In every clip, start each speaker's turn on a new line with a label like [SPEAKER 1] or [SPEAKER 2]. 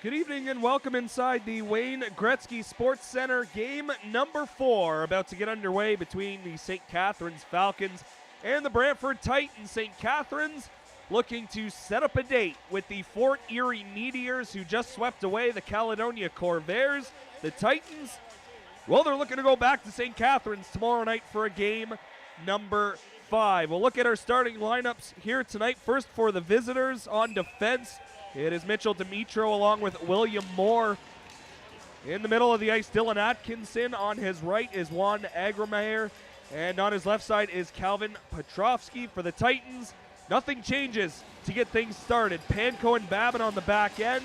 [SPEAKER 1] Good evening and welcome inside the Wayne Gretzky Sports Center. Game number 4 about to get underway between the St. Catharines Falcons and the Brantford Titans. St. Catharines looking to set up a date with the Fort Erie Meteors, who just swept away the Caledonia Corvairs. The Titans, well, they're looking to go back to St. Catharines tomorrow night for a game number 5. We'll look at our starting lineups here tonight. First, for the visitors on defense, it is Mitchell Dimitro along with William Moore. In the middle of the ice, Dylan Atkinson. On his right is Juan Agrameyer. And on his left side is Calvin Petrovsky. For the Titans, nothing changes to get things started. Panko and Babin on the back end.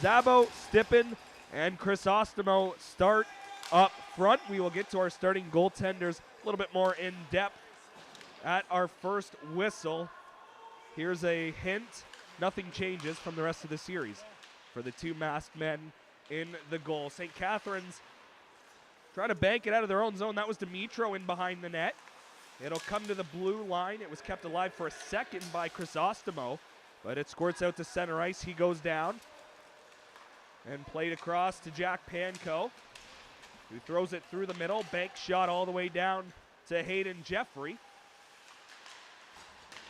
[SPEAKER 1] Zabo, Stippen, and Chrysostomo start up front. We will get to our starting goaltenders a little bit more in depth at our first whistle. Here's a hint. Nothing changes from the rest of the series for the two masked men in the goal. St. Catharines trying to bank it out of their own zone. That was Dimitro in behind the net. It'll come to the blue line. It was kept alive for a second by Chrysostomo, but it squirts out to center ice. He goes down and played across to Jack Panko, who throws it through the middle. Bank shot all the way down to Hayden Jeffrey.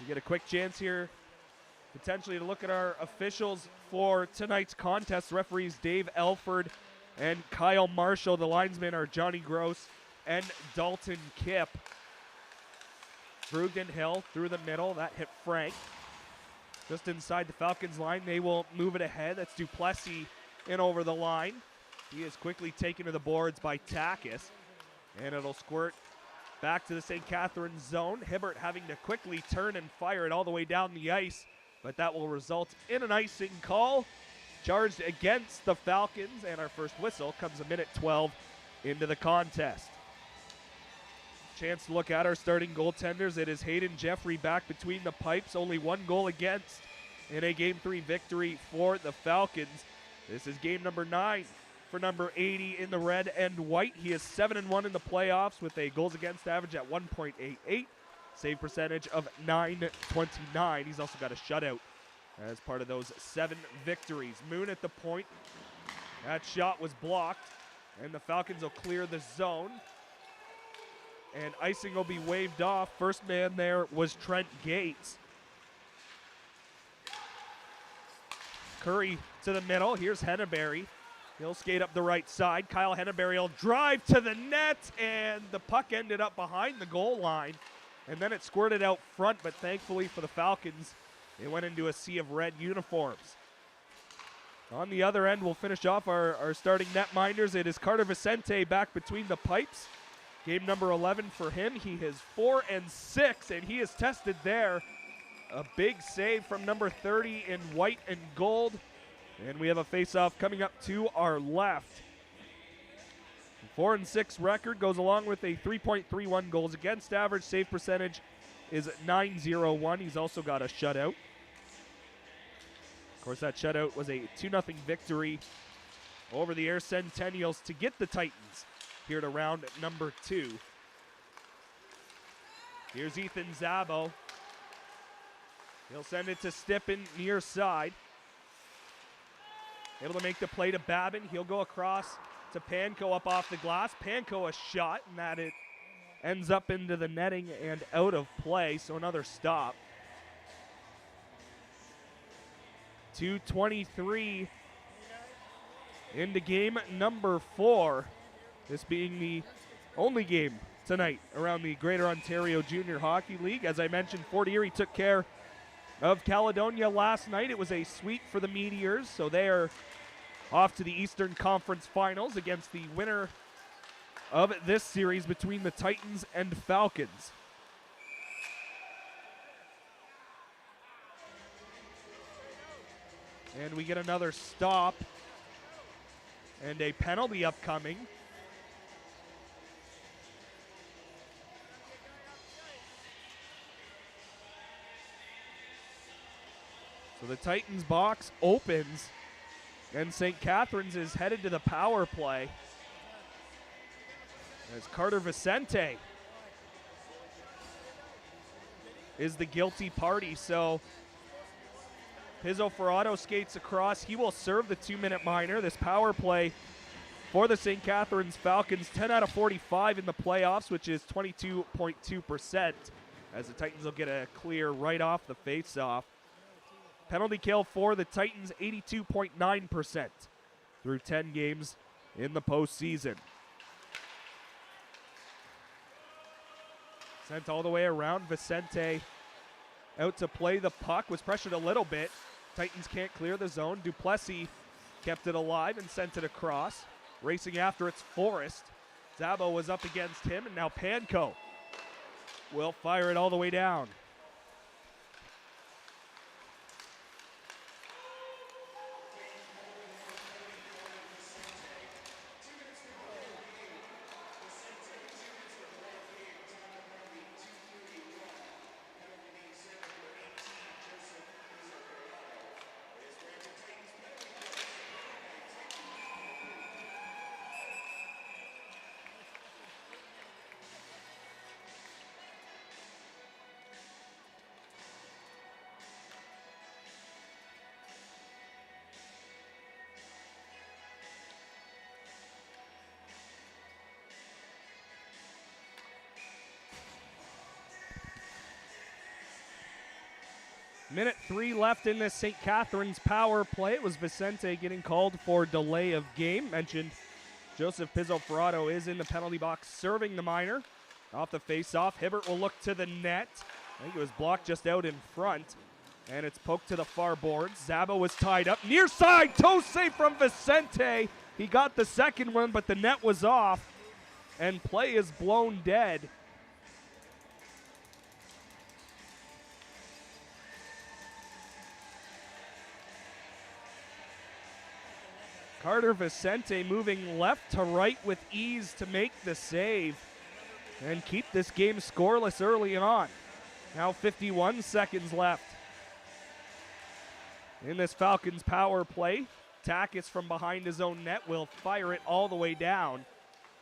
[SPEAKER 1] We get a quick chance here potentially to look at our officials for tonight's contest. Referees Dave Elford and Kyle Marshall. The linesmen are Johnny Gross and Dalton Kipp. Brugden Hill through the middle. That hit Frank. Just inside the Falcons line. They will move it ahead. That's Duplessis in over the line. He is quickly taken to the boards by Takis. And it'll squirt back to the St. Catharines zone. Hibbert having to quickly turn and fire it all the way down the ice, but that will result in an icing call charged against the Falcons, and our first whistle comes a minute 12 into the contest. Chance to look at our starting goaltenders. It is Hayden Jeffrey back between the pipes, only one goal against in a Game 3 victory for the Falcons. This is game number 9 for number 80 in the red and white. He is 7-1 in the playoffs with a goals against average at 1.88. Save percentage of .929. He's also got a shutout as part of those 7 victories. Moon at the point. That shot was blocked, and the Falcons will clear the zone. And icing will be waved off. First man there was Trent Gates. Curry to the middle. Here's Henneberry. He'll skate up the right side. Kyle Henneberry will drive to the net, and the puck ended up behind the goal line. And then it squirted out front, but thankfully for the Falcons, it went into a sea of red uniforms. On the other end, we'll finish off our starting netminders. It is Carter Vicente back between the pipes. Game number 11 for him. He is 4-6, and he is tested there. A big save from number 30 in white and gold. And we have a face-off coming up to our left. 4-6 record goes along with a 3.31 goals against average. Save percentage is .901. He's also got a shutout. Of course, that shutout was a 2-0 victory over the Air Centennials to get the Titans here to round number 2. Here's Ethan Zabo. He'll send it to Stippen near side. Able to make the play to Babin. He'll go across to Panko up off the glass. Panko a shot, and that it ends up into the netting and out of play, so another stop. 2:23 into game number 4. This being the only game tonight around the Greater Ontario Junior Hockey League. As I mentioned, Fort Erie took care of Caledonia last night. It was a sweep for the Meteors, so they are off to the Eastern Conference Finals against the winner of this series between the Titans and Falcons. And we get another stop and a penalty upcoming. So the Titans box opens, and St. Catharines is headed to the power play as Carter Vicente is the guilty party. So Pizzo Ferrato skates across. He will serve the 2-minute minor. This power play for the St. Catharines Falcons, 10 out of 45 in the playoffs, which is 22.2%, as the Titans will get a clear right off the face-off. Penalty kill for the Titans, 82.9% through 10 games in the postseason. Sent all the way around. Vicente out to play the puck, was pressured a little bit. Titans can't clear the zone. Duplessis kept it alive and sent it across. Racing after it's Forrest. Zabo was up against him, and now Panko will fire it all the way down. Minute 3 left in this St. Catharines power play. It was Vicente getting called for delay of game. Mentioned Joseph Pizzo Ferrato is in the penalty box serving the minor. Off the face-off, Hibbert will look to the net. I think it was blocked just out in front. And it's poked to the far boards. Zabo was tied up. Near side, toe save from Vicente. He got the second one, but the net was off. And play is blown dead. Carter Vicente moving left to right with ease to make the save and keep this game scoreless early on. Now 51 seconds left in this Falcons power play. Takis from behind his own net will fire it all the way down.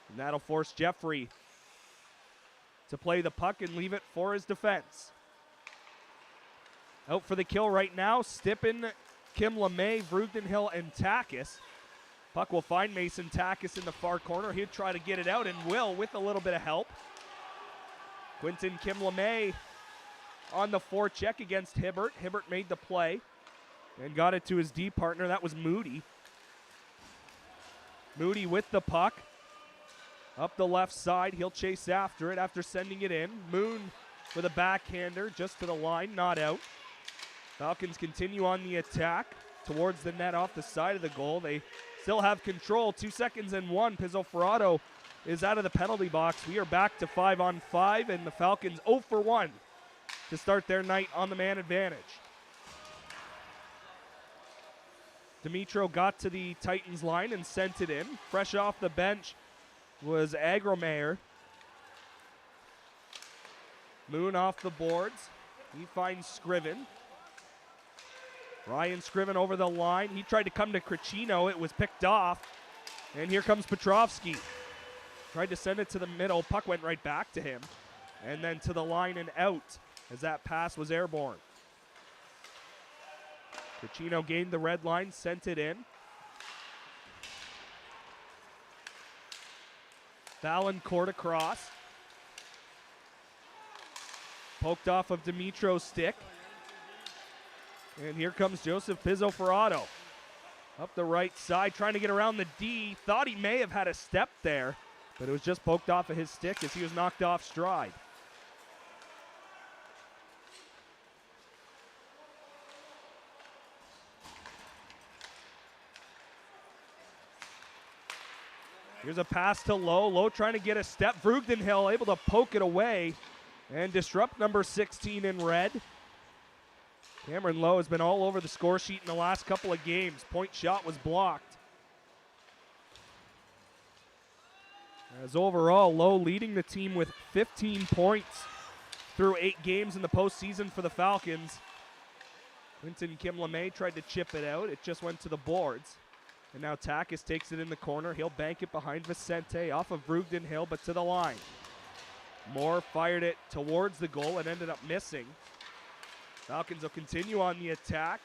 [SPEAKER 1] And that'll force Jeffrey to play the puck and leave it for his defense. Out for the kill right now, Stippen, Kim LeMay, Vrugdenhill, and Takis. Puck will find Mason Takis in the far corner. He'll try to get it out and will with a little bit of help. Quinton Kim LeMay on the forecheck against Hibbert. Hibbert made the play and got it to his D partner. That was Moody. Moody with the puck. Up the left side. He'll chase after it after sending it in. Moon with a backhander just to the line, not out. Falcons continue on the attack towards the net off the side of the goal. They still have control. 2 seconds and 1. Pizzo Ferrato is out of the penalty box. We are back to 5-on-5, and the Falcons 0 for 1 to start their night on the man advantage. Dimitro got to the Titans line and sent it in. Fresh off the bench was Agromayer. Moon off the boards. He finds Scriven. Ryan Scriven over the line. He tried to come to Cricino. It was picked off. And here comes Petrovsky. Tried to send it to the middle. Puck went right back to him. And then to the line and out as that pass was airborne. Cricino gained the red line, sent it in. Valancourt across. Poked off of Dimitro's stick. And here comes Joseph Pizzo Ferrato. Up the right side, trying to get around the D. Thought he may have had a step there, but it was just poked off of his stick as he was knocked off stride. Here's a pass to Lowe. Lowe trying to get a step. Vrugdenhill able to poke it away and disrupt number 16 in red. Cameron Lowe has been all over the score sheet in the last couple of games. Point shot was blocked. As overall, Lowe leading the team with 15 points through 8 games in the postseason for the Falcons. Quinton Kim LeMay tried to chip it out. It just went to the boards. And now Takis takes it in the corner. He'll bank it behind Vicente off of Vrugdenhill, but to the line. Moore fired it towards the goal and ended up missing. Falcons will continue on the attack.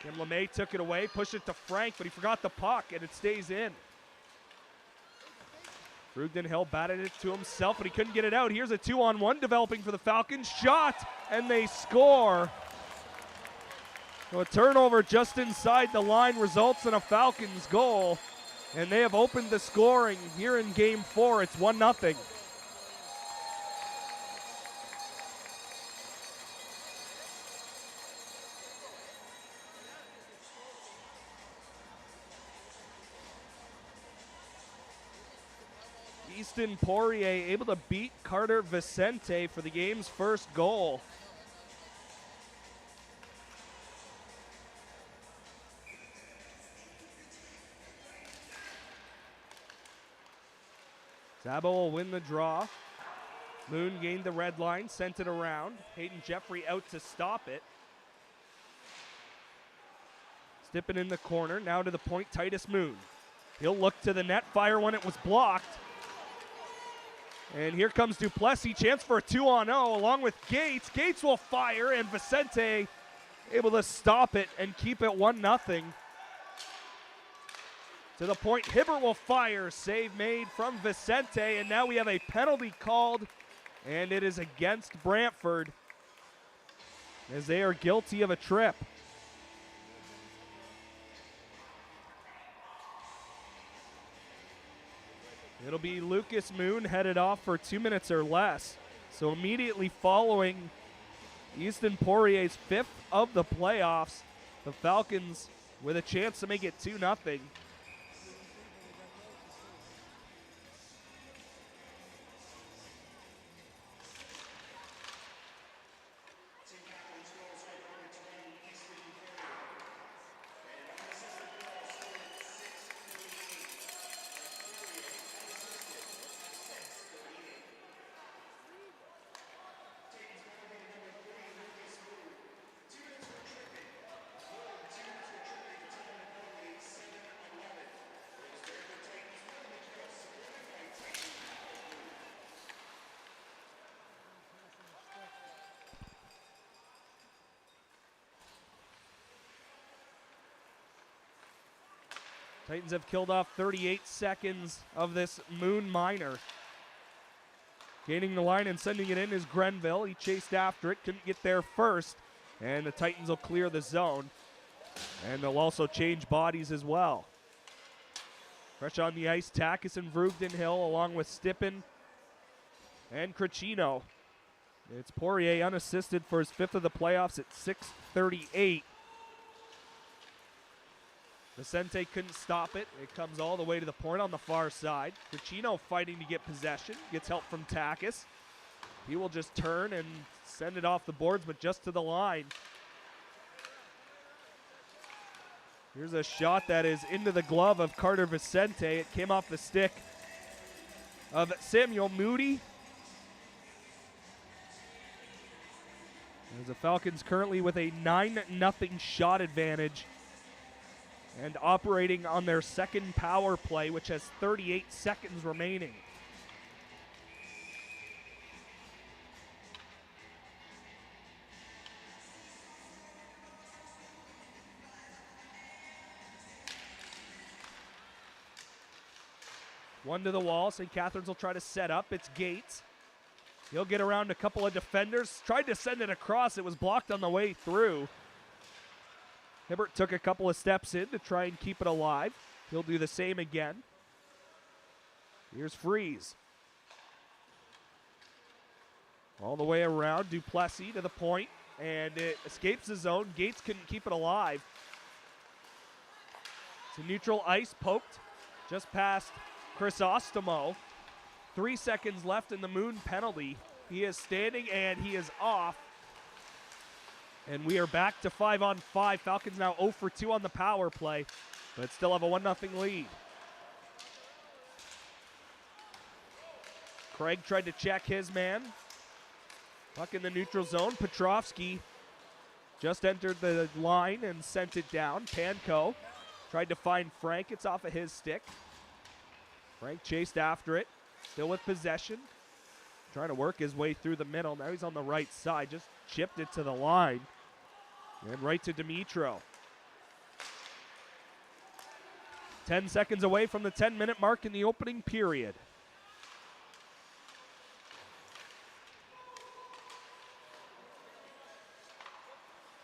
[SPEAKER 1] Kim LeMay took it away, pushed it to Frank, but he forgot the puck, and it stays in. Brugden Hill batted it to himself, but he couldn't get it out. Here's a 2-on-1 developing for the Falcons. Shot, and they score. So a turnover just inside the line results in a Falcons goal, and they have opened the scoring here in Game 4. It's 1-0. Easton Poirier able to beat Carter Vicente for the game's first goal. Zabo will win the draw. Moon gained the red line, sent it around. Hayden Jeffrey out to stop it. Stippen in the corner, now to the point, Titus Moon. He'll look to the net, fire when it was blocked. And here comes Duplessis, chance for a 2-on-0 along with Gates. Gates will fire, and Vicente able to stop it and keep it 1-0. To the point, Hibbert will fire, save made from Vicente, and now we have a penalty called, and it is against Brantford as they are guilty of a trip. It'll be Lucas Moon headed off for 2 minutes or less. So immediately following Easton Poirier's 5th of the playoffs, the Falcons with a chance to make it 2-0. Titans have killed off 38 seconds of this Moon minor. Gaining the line and sending it in is Grenville. He chased after it, couldn't get there first. And the Titans will clear the zone. And they'll also change bodies as well. Fresh on the ice, Takis and Brugden Hill along with Stippen and Cricino. It's Poirier unassisted for his 5th of the playoffs at 6:38. Vicente couldn't stop it. It comes all the way to the point on the far side. Cricino fighting to get possession. Gets help from Takis. He will just turn and send it off the boards, but just to the line. Here's a shot that is into the glove of Carter Vicente. It came off the stick of Samuel Moody. As the Falcons currently with a 9-0 shot advantage and operating on their second power play, which has 38 seconds remaining. One to the wall. St. Catharines will try to set up. It's Gates. He'll get around a couple of defenders. Tried to send it across. It was blocked on the way through. Hibbert took a couple of steps in to try and keep it alive. He'll do the same again. Here's Freeze. All the way around. Duplessis to the point, and it escapes the zone. Gates couldn't keep it alive. To neutral ice, poked just past Chrysostomo. 3 seconds left in the Moon penalty. He is standing and he is off. And we are back to 5-on-5. Falcons now 0 for 2 on the power play, but still have a 1-0 lead. Craig tried to check his man. Puck in the neutral zone. Petrovsky just entered the line and sent it down. Panko tried to find Frank. It's off of his stick. Frank chased after it. Still with possession. Trying to work his way through the middle. Now he's on the right side. Just chipped it to the line. And right to Dimitro. 10 seconds away from the 10-minute mark in the opening period.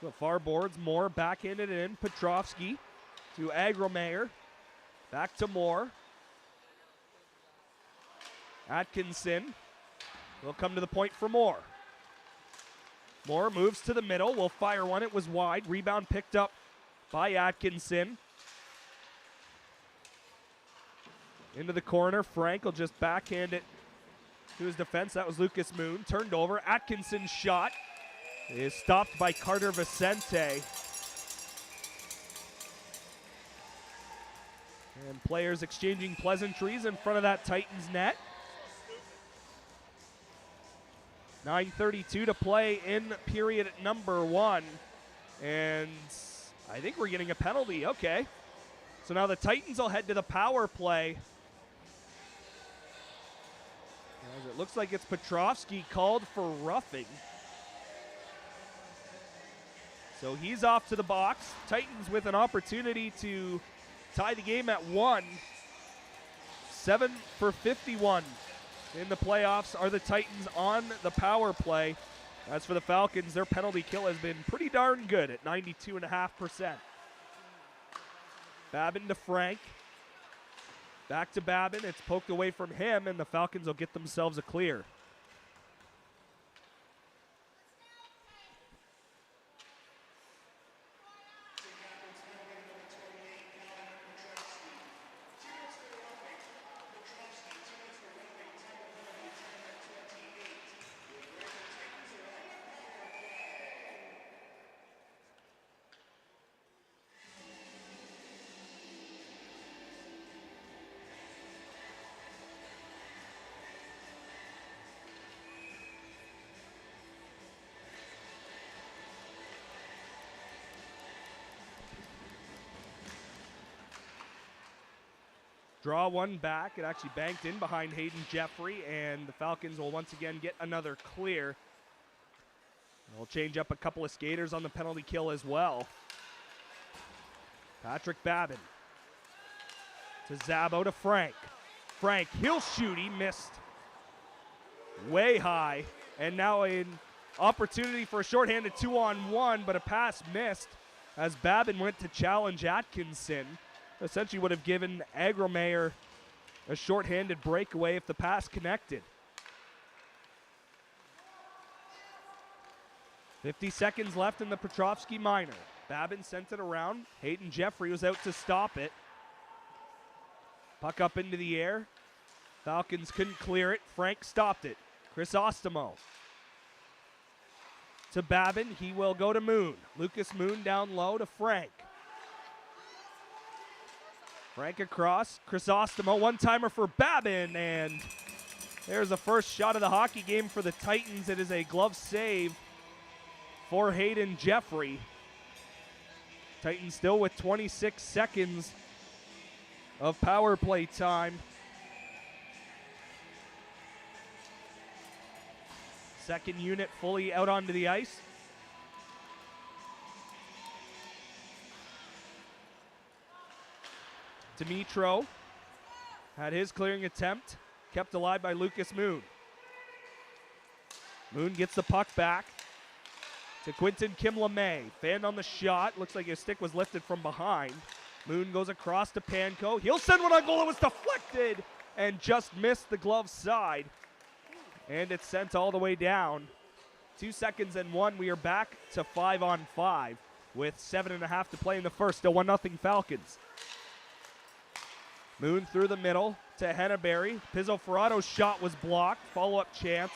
[SPEAKER 1] The far boards, Moore backhanded it in. Petrovsky to Agromayer. Back to Moore. Atkinson will come to the point for Moore. Moore moves to the middle, will fire one, it was wide. Rebound picked up by Atkinson. Into the corner, Frank will just backhand it to his defense. That was Lucas Moon, turned over. Atkinson's shot is stopped by Carter Vicente. And players exchanging pleasantries in front of that Titans net. 9:32 to play in period number 1. And I think we're getting a penalty. Okay. So now the Titans will head to the power play. As it looks like it's Petrovsky called for roughing. So he's off to the box. Titans with an opportunity to tie the game at 1. 7 for 51 in the playoffs are the Titans on the power play. As for the Falcons, their penalty kill has been pretty darn good at 92.5%. Babin to Frank. Back to Babin. It's poked away from him, and the Falcons will get themselves a clear. Draw one back. It actually banked in behind Hayden Jeffrey, and the Falcons will once again get another clear. They'll change up a couple of skaters on the penalty kill as well. Patrick Babin to Zabo to Frank. Frank, he'll shoot. He missed way high. And now an opportunity for a shorthanded 2-on-1, but a pass missed as Babin went to challenge Atkinson. Essentially would have given Agromayer a shorthanded breakaway if the pass connected. 50 seconds left in the Petrovsky minor. Babin sent it around. Hayden Jeffrey was out to stop it. Puck up into the air. Falcons couldn't clear it. Frank stopped it. Chrysostamo to Babin. He will go to Moon. Lucas Moon down low to Frank. Frank across, Chrysostamo, one-timer for Babin, and there's the first shot of the hockey game for the Titans. It is a glove save for Hayden Jeffrey. Titans still with 26 seconds of power play time. Second unit fully out onto the ice. Dimitro had his clearing attempt, kept alive by Lucas Moon. Moon gets the puck back to Quinton Kim-LeMay. Fanned on the shot. Looks like his stick was lifted from behind. Moon goes across to Panko. He'll send one on goal. It was deflected and just missed the glove side. And it's sent all the way down. 2 seconds and 1. We are back to 5-on-5 with 7.5 to play in the first. Still 1-0 Falcons. Moon through the middle to Henneberry. Pizzo Ferrado's shot was blocked. Follow-up chance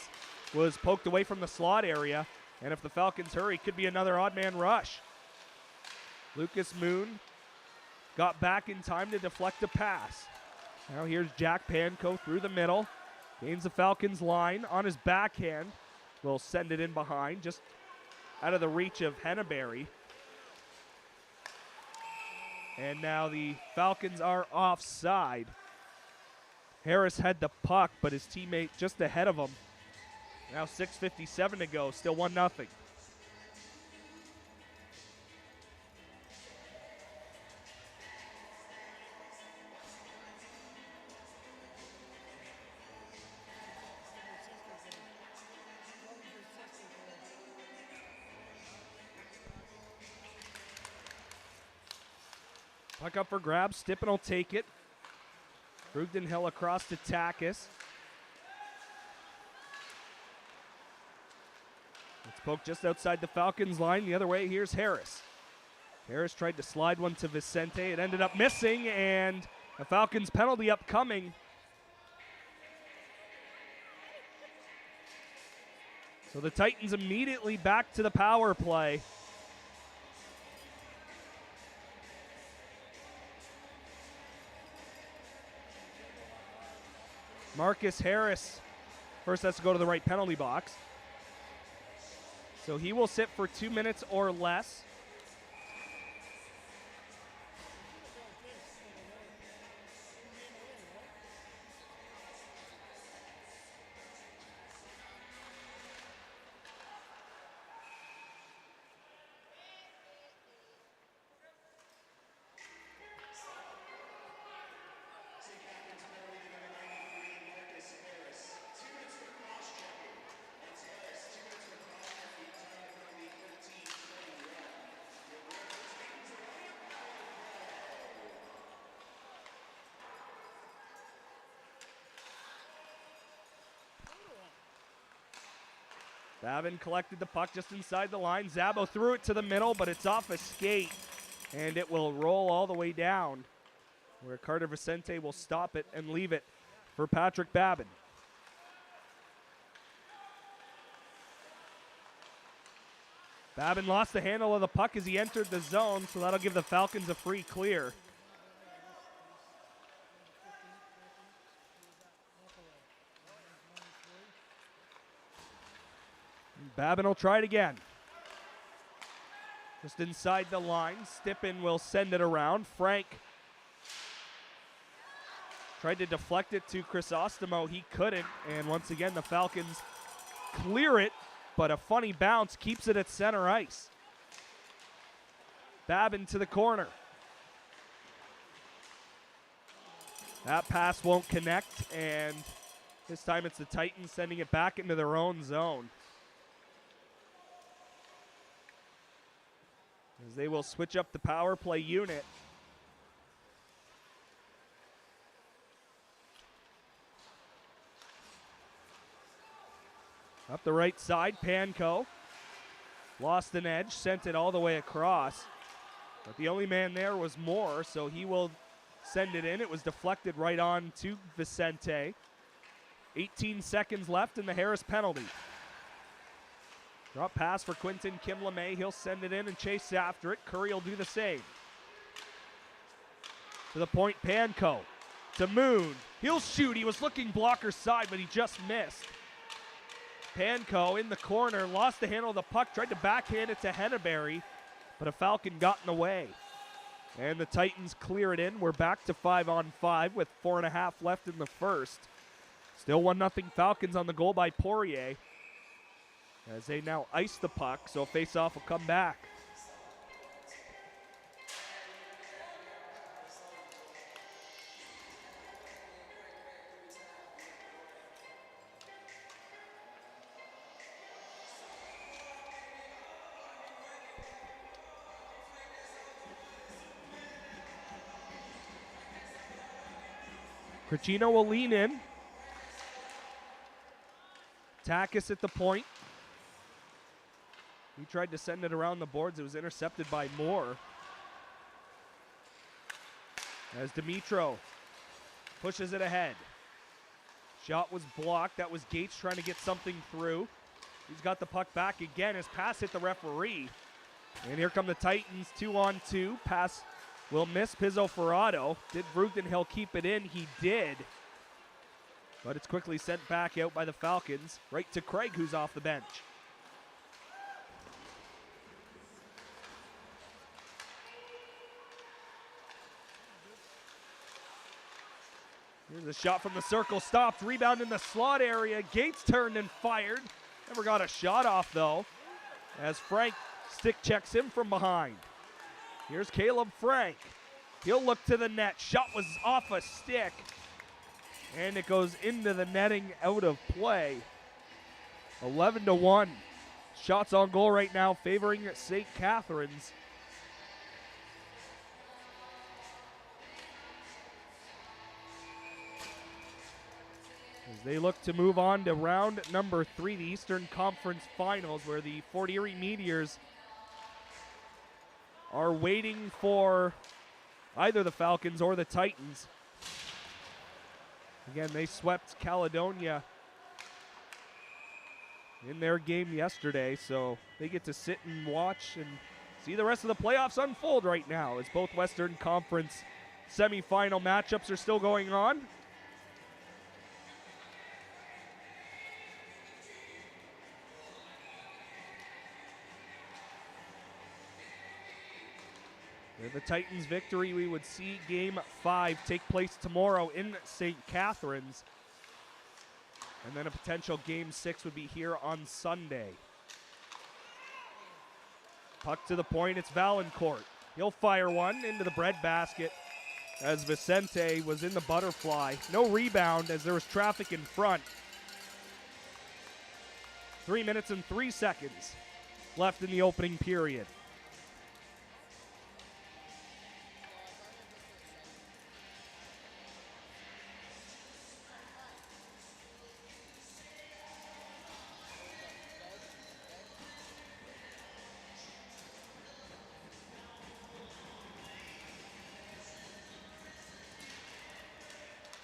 [SPEAKER 1] was poked away from the slot area. And if the Falcons hurry, could be another odd man rush. Lucas Moon got back in time to deflect a pass. Now here's Jack Panko through the middle. Gains the Falcons line on his backhand. Will send it in behind, just out of the reach of Henneberry. And now the Falcons are offside. Harris had the puck, but his teammate just ahead of him. Now 6:57 to go, still 1-0. Puck up for grabs. Stippen will take it. Brugdenhill across to Takis. It's poked just outside the Falcons line. The other way, here's Harris. Harris tried to slide one to Vicente. It ended up missing, and a Falcons penalty upcoming. So the Titans immediately back to the power play. Marcus Harris first has to go to the right penalty box. So he will sit for 2 minutes or less. Babin collected the puck just inside the line. Zabo threw it to the middle, but it's off a skate, and it will roll all the way down, where Carter Vicente will stop it and leave it for Patrick Babin. Babin lost the handle of the puck as he entered the zone, so that'll give the Falcons a free clear. Babin will try it again. Just inside the line. Stippen will send it around. Frank tried to deflect it to Crisostomo. He couldn't. And once again, the Falcons clear it, but a funny bounce keeps it at center ice. Babin to the corner. That pass won't connect, and this time it's the Titans sending it back into their own zone. As they will switch up the power play unit. Up the right side, Panko lost an edge, sent it all the way across. But the only man there was Moore, so he will send it in. It was deflected right on to Vicente. 18 seconds left in the Harris penalty. Drop pass for Quinton Kim-LeMay. He'll send it in and chase after it. Curry will do the same. To the point, Panko. To Moon. He'll shoot. He was looking blocker side, but he just missed. Panko in the corner. Lost the handle of the puck. Tried to backhand it to Henneberry, but a Falcon got in the way. And the Titans clear it in. We're back to 5-on-5 with 4.5 left in the first. Still 1-0 Falcons on the goal by Poirier, as they now ice the puck, so face-off will come back. Cricino will lean in. Takis at the point. He tried to send it around the boards. It was intercepted by Moore. As Dimitro pushes it ahead. Shot was blocked. That was Gates trying to get something through. He's got the puck back again. His pass hit the referee. And here come the Titans, 2-on-2. Pass will miss Pizzo Ferrado. Did Brugdenhill keep it in? He did. But it's quickly sent back out by the Falcons. Right to Craig, who's off the bench. Here's a shot from the circle, stopped, rebound in the slot area. Gates turned and fired. Never got a shot off though, as Frank stick checks him from behind. Here's Caleb Frank. He'll look to the net. Shot was off a stick, and it goes into the netting, out of play. 11-1. Shots on goal right now favoring St. Catharines. They look to move on to round number 3, the Eastern Conference Finals, where the Fort Erie Meteors are waiting for either the Falcons or the Titans. Again, they swept Caledonia in their game yesterday, so they get to sit and watch and see the rest of the playoffs unfold right now as both Western Conference semifinal matchups are still going on. With the Titans' victory, we would see Game 5 take place tomorrow in St. Catharines. And then a potential Game 6 would be here on Sunday. Puck to the point, it's Valancourt. He'll fire one into the breadbasket as Vicente was in the butterfly. No rebound as there was traffic in front. 3 minutes and 3 seconds left in the opening period.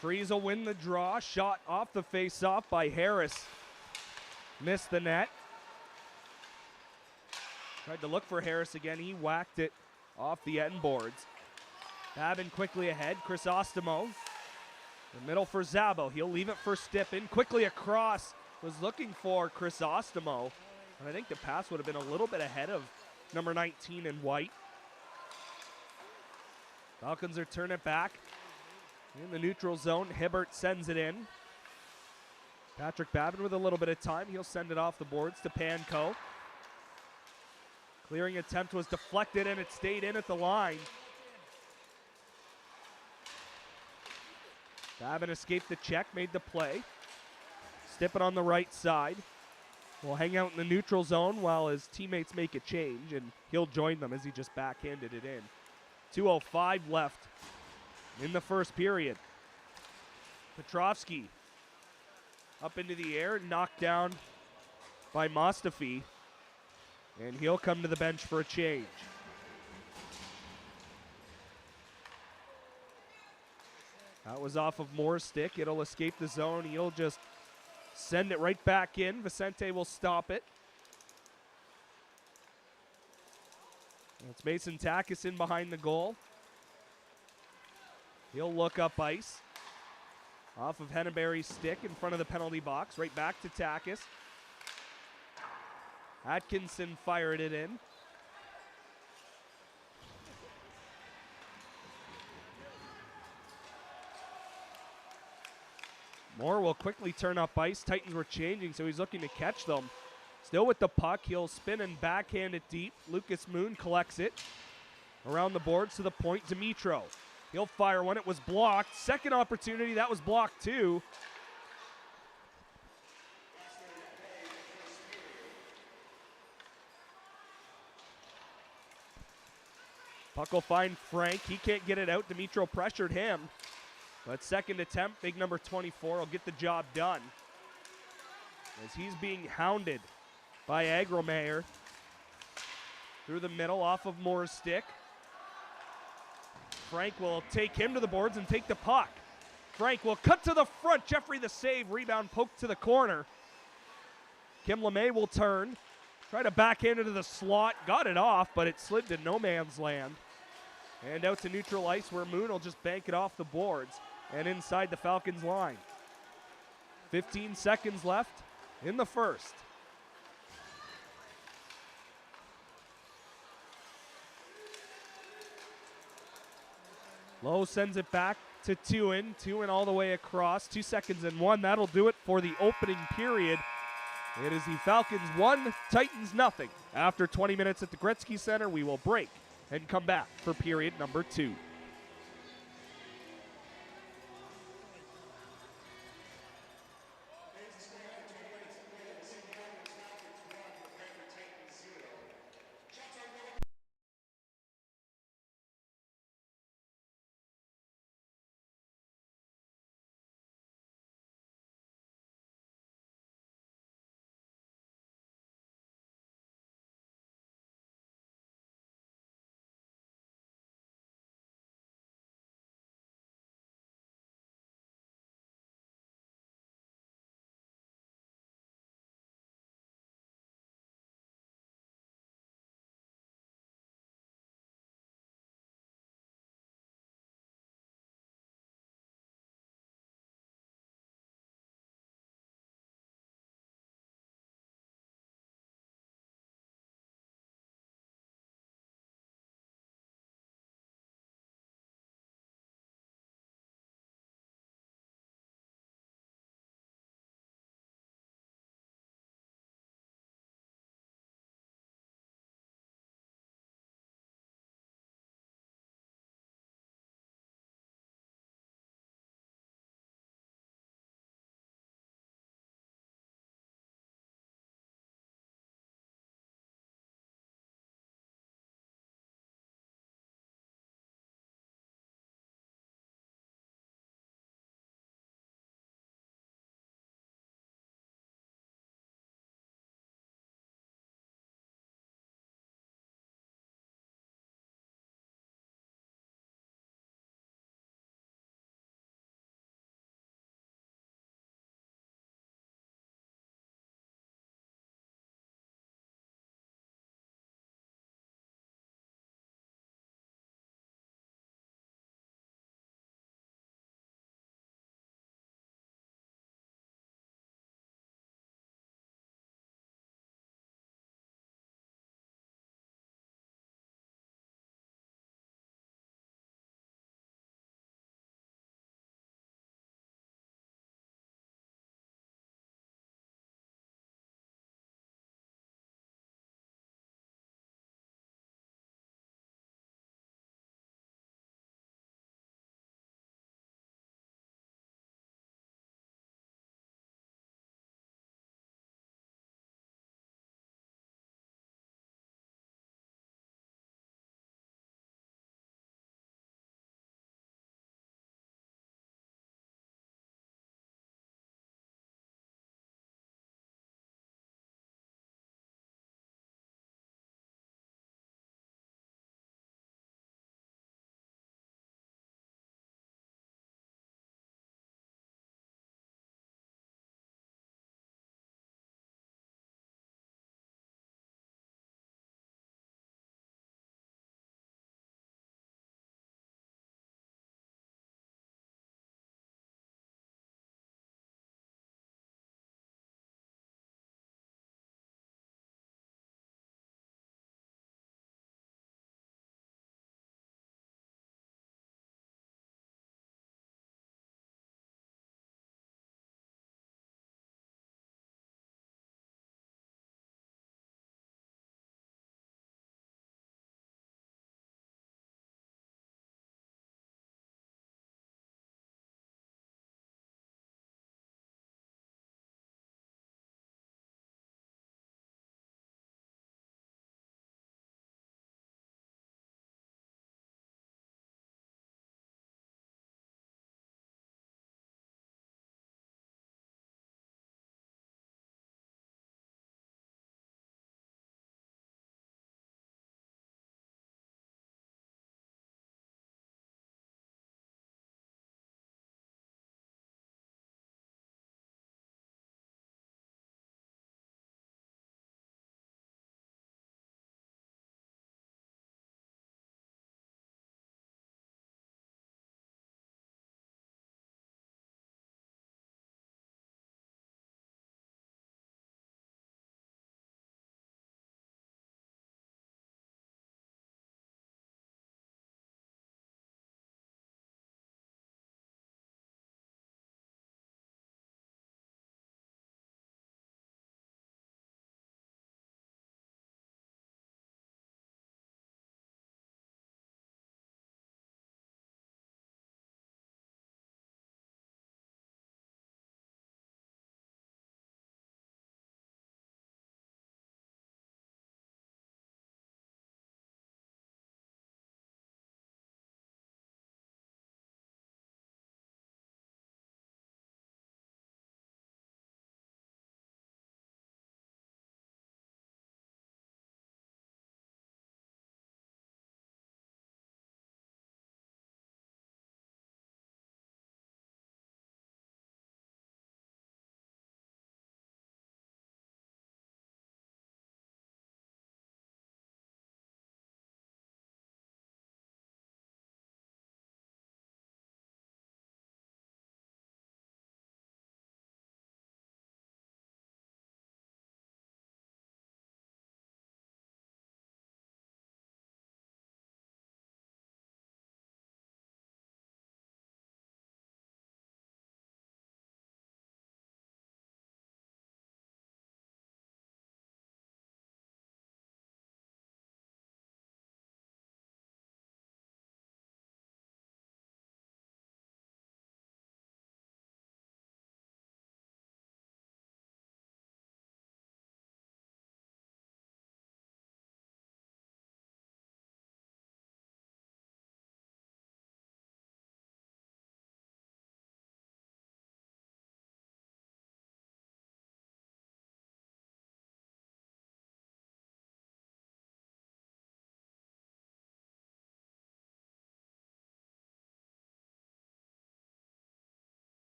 [SPEAKER 1] Freeze will win the draw. Shot off the face-off by Harris. Missed the net. Tried to look for Harris again. He whacked it off the end boards. Babin quickly ahead. Chrysostomo. The middle for Zabo. He'll leave it for Stippen. Quickly across. Was looking for Chrysostomo. And I think the pass would have been a little bit ahead of number 19 in white. Falcons are turning it back. In the neutral zone, Hibbert sends it in. Patrick Babin with a little bit of time. He'll send it off the boards to Panko. Clearing attempt was deflected and it stayed in at the line. Babin escaped the check, made the play. Stippen on the right side. Will hang out in the neutral zone while his teammates make a change, and he'll join them as he just backhanded it in. 2:05 left in the first period. Petrovsky up into the air, knocked down by Mostafi, and he'll come to the bench for a change. That was off of Moore's stick. It'll escape the zone. He'll just send it right back in. Vicente will stop it. It's Mason Takis in behind the goal. He'll look up ice. Off of Henneberry's stick in front of the penalty box. Right back to Takis. Atkinson fired it in. Moore will quickly turn up ice. Titans were changing, so he's looking to catch them. Still with the puck, he'll spin and backhand it deep. Lucas Moon collects it. Around the boards to the point, Dimitro. He'll fire one, it was blocked. Second opportunity, that was blocked too. Puck will find Frank, he can't get it out. Dimitro pressured him. But second attempt, big number 24 will get the job done. As he's being hounded by Agromayer. Through the middle, off of Moore's stick. Frank will take him to the boards and take the puck. Frank will cut to the front. Jeffrey the save. Rebound poked to the corner. Kim LeMay will turn. Try to backhand into the slot. Got it off, but it slid to no man's land. And out to neutral ice where Moon will just bank it off the boards and inside the Falcons line. 15 seconds left in the first. Lowe sends it back to Tewin. Tewin all the way across. 2 seconds and 1. That'll do it for the opening period. It is the Falcons 1, Titans 0. After 20 minutes at the Gretzky Center, we will break and come back for period number 2.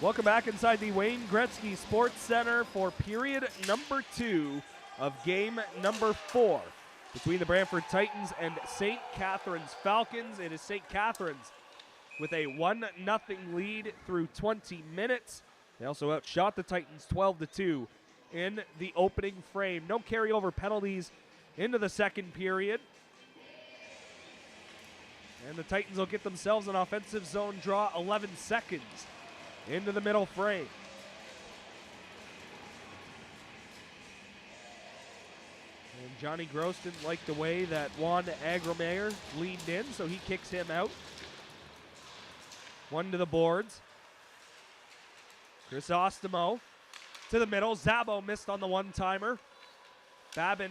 [SPEAKER 1] Welcome back inside the Wayne Gretzky Sports Center for period number 2 of game number 4 between the Brantford Titans and St. Catharines Falcons. It is St. Catharines with a 1-0 lead through 20 minutes. They also outshot the Titans 12-2 in the opening frame. No carryover penalties into the second period. And the Titans will get themselves an offensive zone draw 11 seconds into the middle frame. And Johnny Gross didn't like the way that Juan Agromayer leaned in, so he kicks him out. One to the boards. Chrysostomo to the middle. Zabo missed on the one-timer. Babin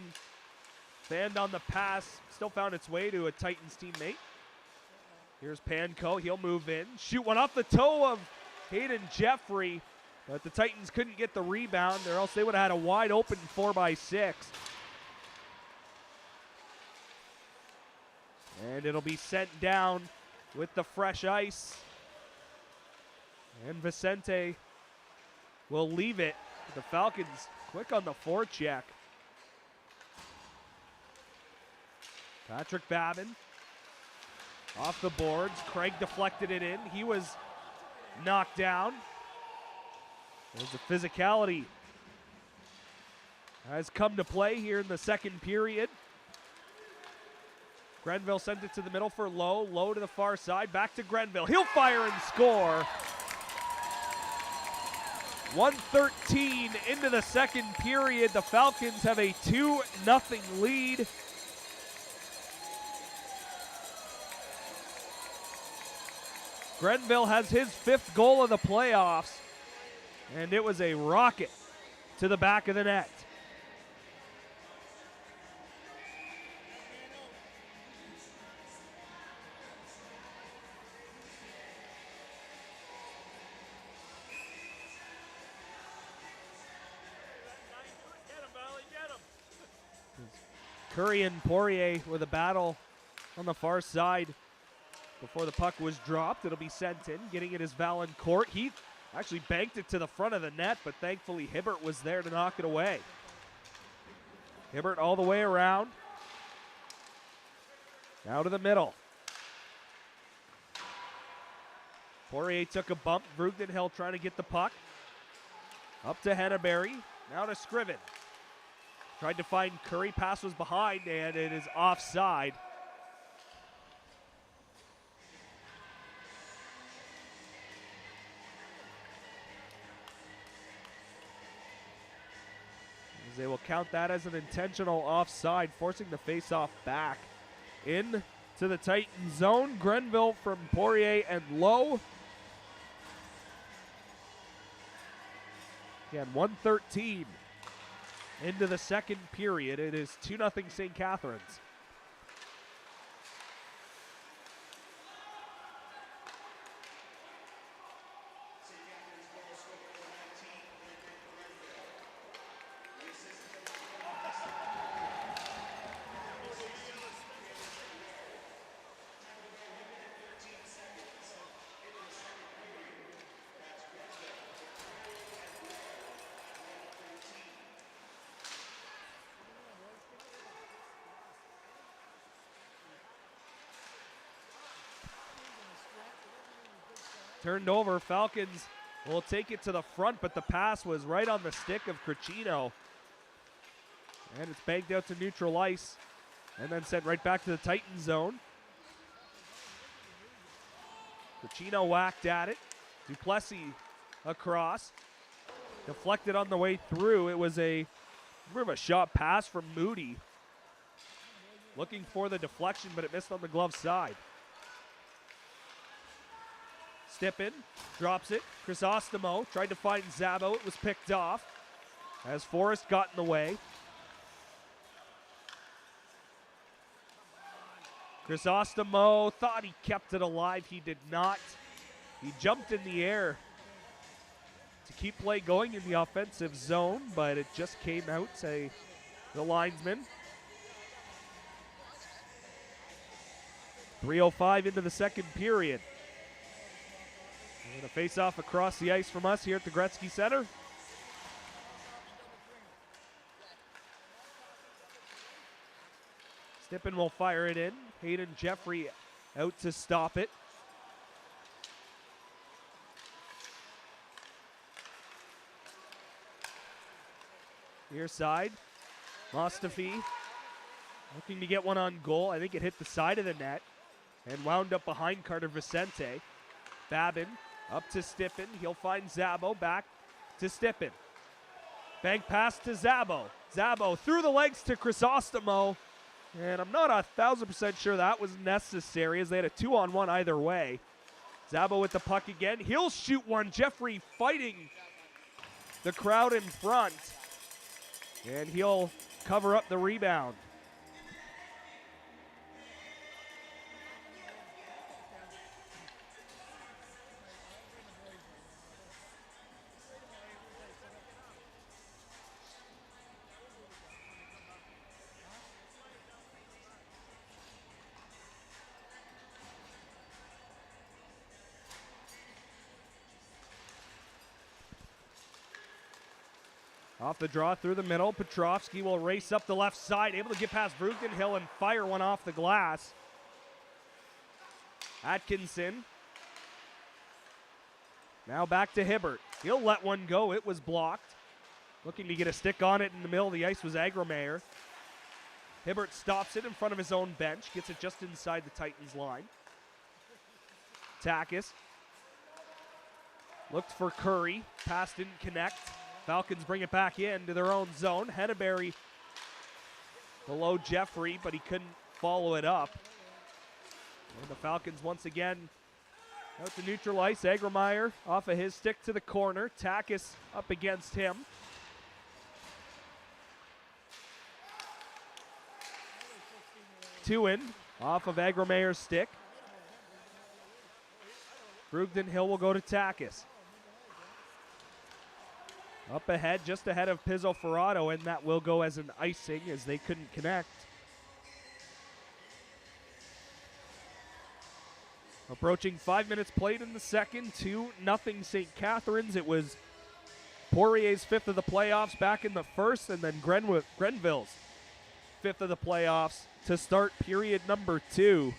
[SPEAKER 1] fanned on the pass. Still found its way to a Titans teammate. Here's Panko. He'll move in. Shoot one off the toe of Hayden Jeffrey. But the Titans couldn't get the rebound, or else they would have had a wide open 4x6. And it'll be sent down with the fresh ice. And Vicente will leave it. The Falcons quick on the forecheck. Patrick Babin off the boards. Craig deflected it in. He was knocked down. There's the physicality has come to play here in the second period. Grenville sent it to the middle for Lowe. Lowe to the far side. Back to Grenville. He'll fire and score. 1:13 into the second period. The Falcons have a 2-0 lead. Grenville has his 5th goal of the playoffs, and it was a rocket to the back of the net. Curry and Poirier with a battle on the far side before the puck was dropped. It'll be sent in. Getting it is Valancourt. He actually banked it to the front of the net, but thankfully Hibbert was there to knock it away. Hibbert all the way around. Now to the middle. Poirier took a bump. Vrugdenhill trying to get the puck. Up to Henneberry. Now to Scriven. Tried to find Curry. Pass was behind, and it is offside. They will count that as an intentional offside, forcing the faceoff back in to the Titan zone. Grenville from Poirier and Lowe. Again, 1:13 into the second period. It is 2-0 St. Catharines. Turned over. Falcons will take it to the front, but the pass was right on the stick of Cricino. And it's banked out to neutral ice and then sent right back to the Titan zone. Cricino whacked at it. Duplessis across. Deflected on the way through. It was a bit of a shot pass from Moody. Looking for the deflection, but it missed on the glove side. Stippen drops it. Chrysostomo tried to find Zabo. It was picked off as Forrest got in the way. Chrysostomo thought he kept it alive. He did not. He jumped in the air to keep play going in the offensive zone, but it just came out, say, the linesman. 3:05 into the second period. And a face-off across the ice from us here at the Gretzky Center. Stippen will fire it in. Hayden Jeffrey out to stop it. Near side, Mustafi looking to get one on goal. I think it hit the side of the net and wound up behind Carter Vicente. Babin up to Stippen. He'll find Zabo, back to Stippen. Bank pass to Zabo. Zabo through the legs to Chrysostamo. And I'm not 1,000% sure that was necessary, as they had a 2-on-1 either way. Zabo with the puck again. He'll shoot one. Jeffrey fighting the crowd in front. And he'll cover up the rebound. Off the draw through the middle, Petrovsky will race up the left side, able to get past Brugdenhill and fire one off the glass. Atkinson. Now back to Hibbert. He'll let one go. It was blocked. Looking to get a stick on it in the middle of the ice was Agromayer. Hibbert stops it in front of his own bench, gets it just inside the Titans line. Takis looked for Curry. Pass didn't connect. Falcons bring it back into their own zone. Henneberry below Jeffrey, but he couldn't follow it up. And the Falcons once again out to neutral ice. Agromayer off of his stick to the corner. Takis up against him. Two in off of Agromayer's stick. Brugdenhill will go to Takis. Up ahead, just ahead of Pizzo Ferrado, and that will go as an icing as they couldn't connect. Approaching 5 minutes played in the second, 2-0 St. Catharines. It was Poirier's fifth of the playoffs back in the first, and then Grenville's fifth of the playoffs to start period number 2.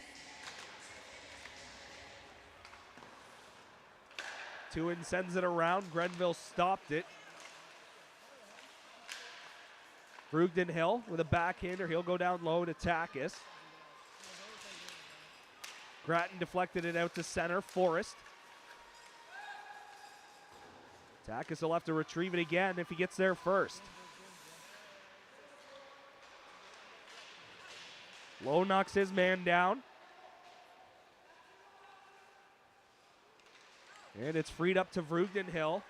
[SPEAKER 1] Tewin sends it around. Grenville stopped it. Brugdenhill with a backhander. He'll go down low to Takis. Grattan deflected it out to center. Forrest. Takis will have to retrieve it again if he gets there first. Lowe knocks his man down. And it's freed up to Brugdenhill.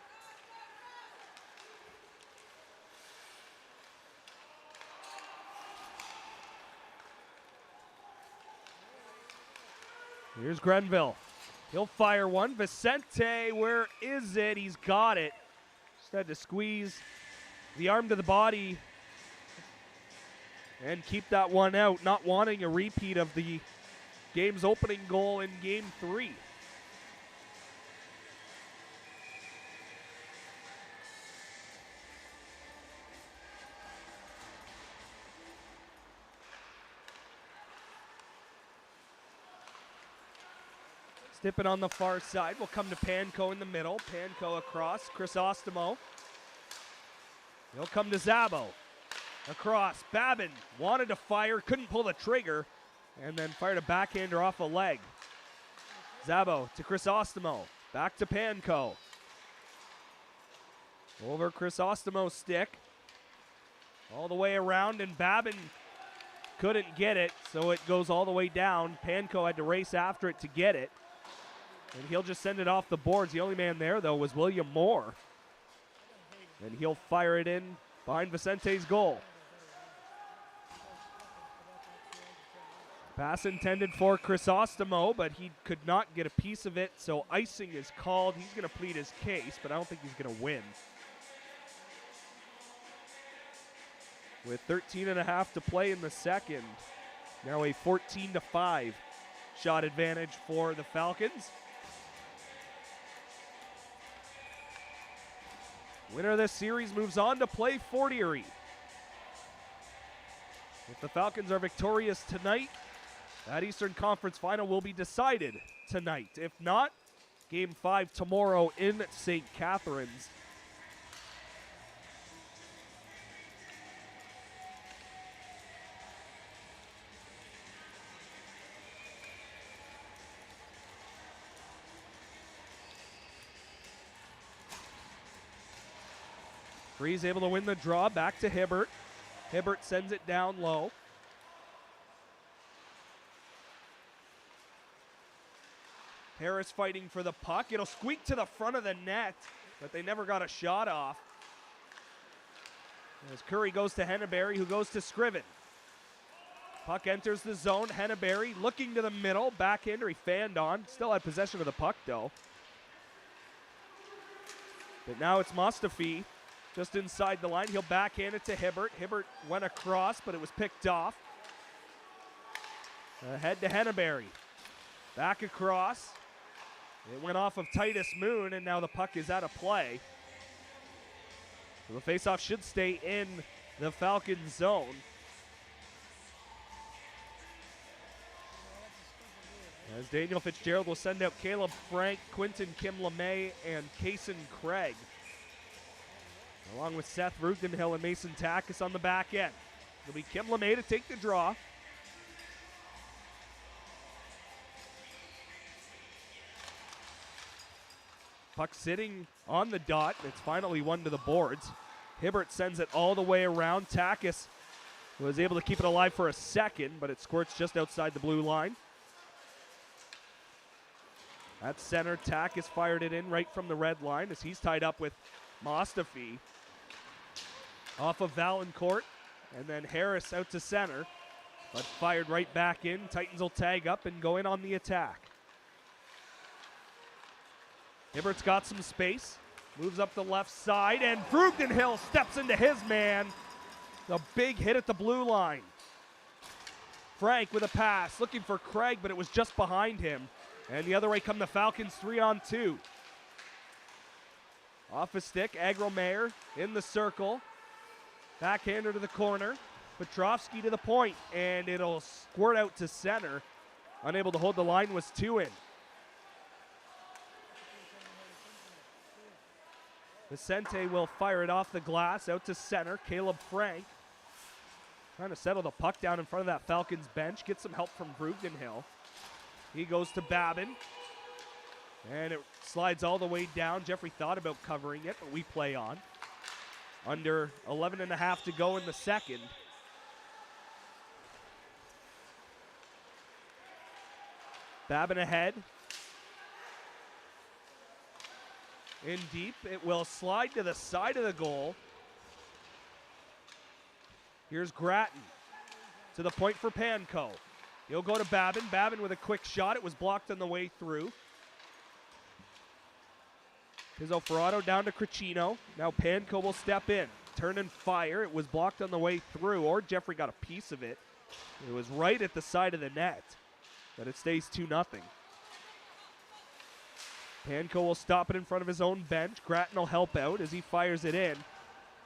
[SPEAKER 1] Here's Grenville. He'll fire one. Vicente, where is it? He's got it. Just had to squeeze the arm to the body and keep that one out. Not wanting a repeat of the game's opening goal in Game 3. Stippen on the far side. Will come to Panko in the middle. Panko across. Chrysostamo. He'll come to Zabo. Across. Babin wanted to fire. Couldn't pull the trigger. And then fired a backhander off a leg. Zabo to Chrysostamo. Back to Panko. Over Chrysostomo's stick. All the way around. And Babin couldn't get it. So it goes all the way down. Panko had to race after it to get it. And he'll just send it off the boards. The only man there, though, was William Moore. And he'll fire it in behind Vicente's goal. Pass intended for Chrysostamo, but he could not get a piece of it, so icing is called. He's going to plead his case, but I don't think he's going to win. With 13.5 to play in the second, now a 14-5 shot advantage for the Falcons. Winner of this series moves on to play Fort Erie. If the Falcons are victorious tonight, that Eastern Conference final will be decided tonight. If not, Game 5 tomorrow in St. Catharines. Freeze able to win the draw, back to Hibbert. Hibbert sends it down low. Harris fighting for the puck. It'll squeak to the front of the net, but they never got a shot off. As Curry goes to Henneberry, who goes to Scriven. Puck enters the zone. Henneberry looking to the middle. Backhander, he fanned on. Still had possession of the puck, though. But now it's Mustafi. Just inside the line, he'll backhand it to Hibbert. Hibbert went across, but it was picked off. Ahead to Henneberry. Back across. It went off of Titus Moon, and now the puck is out of play. So the faceoff should stay in the Falcons zone. As Daniel Fitzgerald will send out Caleb Frank, Quinton Kim LeMay, and Kaysen Craig, along with Seth Rugenhill and Mason Takis on the back end. It'll be Kim LeMay to take the draw. Puck sitting on the dot. It's finally won to the boards. Hibbert sends it all the way around. Takis was able to keep it alive for a second, but it squirts just outside the blue line. At center, Takis fired it in right from the red line as he's tied up with Mustafi. Off of Valancourt, and then Harris out to center, but fired right back in. Titans will tag up and go in on the attack. Hibbert's got some space, moves up the left side, and Frugenhill steps into his man. The big hit at the blue line. Frank with a pass, looking for Craig, but it was just behind him. And the other way come the Falcons 3-on-2. Off a stick, Agromayer in the circle. Backhander to the corner. Petrovsky to the point, and it'll squirt out to center. Unable to hold the line was 2 in. Vicente will fire it off the glass out to center. Caleb Frank trying to settle the puck down in front of that Falcons bench. Get some help from Frugenhill. He goes to Babin. And it slides all the way down. Jeffrey thought about covering it, but we play on. Under 11 and a half to go in the second. Babin ahead. In deep, it will slide to the side of the goal. Here's Gratton to the point for Panko. He'll go to Babin. Babin with a quick shot. It was blocked on the way through. Pizzoferrato down to Cricino. Now Panko will step in. Turn and fire. It was blocked on the way through, or Jeffrey got a piece of it. It was right at the side of the net, but it stays 2-0. Panko will stop it in front of his own bench. Gratton will help out as he fires it in,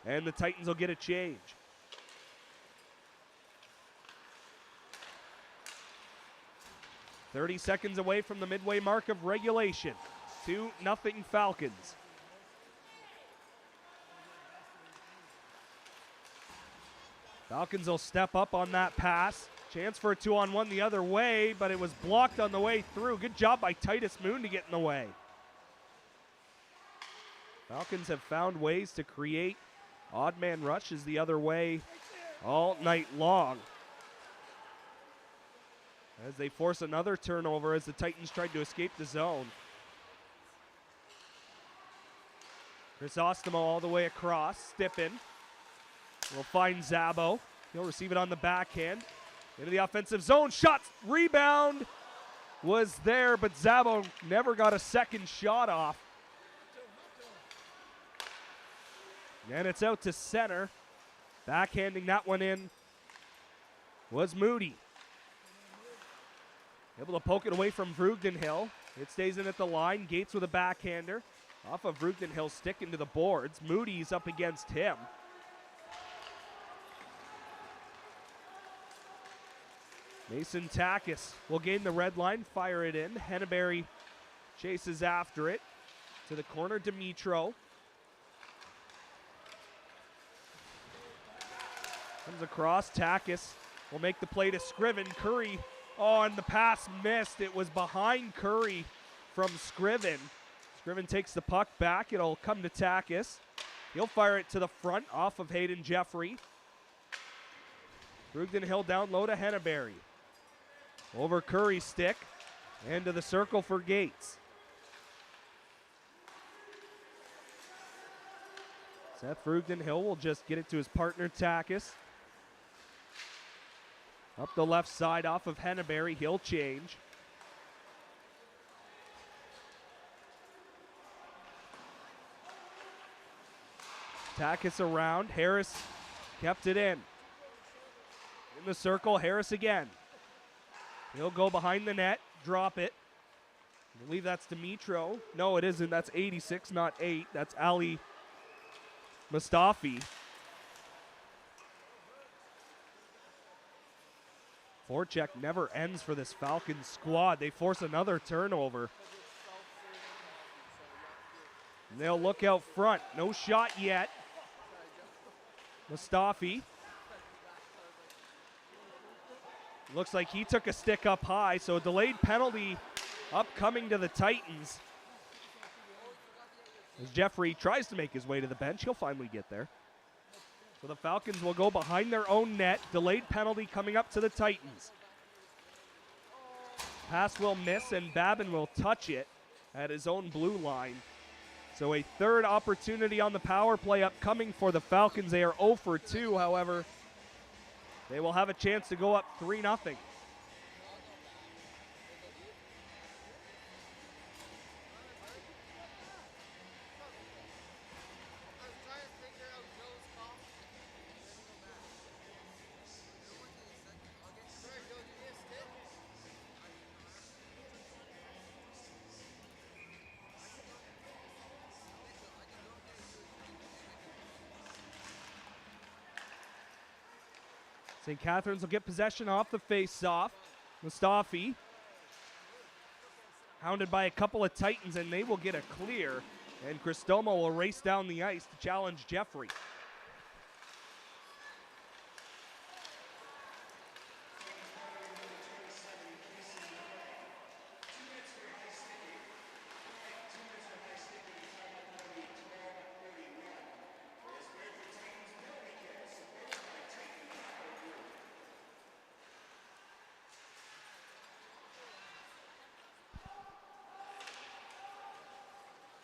[SPEAKER 1] and the Titans will get a change. .30 seconds away from the midway mark of regulation. 2-0 Falcons. Falcons will step up on that pass. Chance for a 2-on-1 the other way, but it was blocked on the way through. Good job by Titus Moon to get in the way. Falcons have found ways to create odd man rushes the other way all night long, as they force another turnover as the Titans tried to escape the zone. Chrysostomo all the way across. Stippen will find Zabo. He'll receive it on the backhand. Into the offensive zone. Shots. Rebound was there, but Zabo never got a second shot off. And it's out to center. Backhanding that one in was Moody. Able to poke it away from Vrugdenhill. It stays in at the line. Gates with a backhander. Off of Rugenhill, stick into the boards. Moody's up against him. Mason Takis will gain the red line, fire it in. Henneberry chases after it. To the corner, Dimitro. Comes across, Takis will make the play to Scriven. Curry, and the pass missed. It was behind Curry from Scriven. Scriven takes the puck back. It'll come to Takis. He'll fire it to the front off of Hayden Jeffrey. Rugenhill down low to Henneberry. Over Curry's stick. Into the circle for Gates. Seth Rugenhill will just get it to his partner Takis. Up the left side off of Henneberry. He'll change. Takis around. Harris kept it in. In the circle, Harris again. He'll go behind the net, drop it. I believe that's Dimitro. No, it isn't. That's 86, not 8. That's Ali Mustafi. Forecheck never ends for this Falcons squad. They force another turnover. And they'll look out front. No shot yet. Mustafi. Looks like he took a stick up high, so a delayed penalty upcoming to the Titans. As Jeffrey tries to make his way to the bench, he'll finally get there. So the Falcons will go behind their own net. Delayed penalty coming up to the Titans. Pass will miss, and Babin will touch it at his own blue line. So a third opportunity on the power play upcoming for the Falcons. They are 0 for 2, however. They will have a chance to go up 3-0. St. Catharines will get possession off the face-off. Mustafi hounded by a couple of Titans, and they will get a clear. And Cristomo will race down the ice to challenge Jeffrey.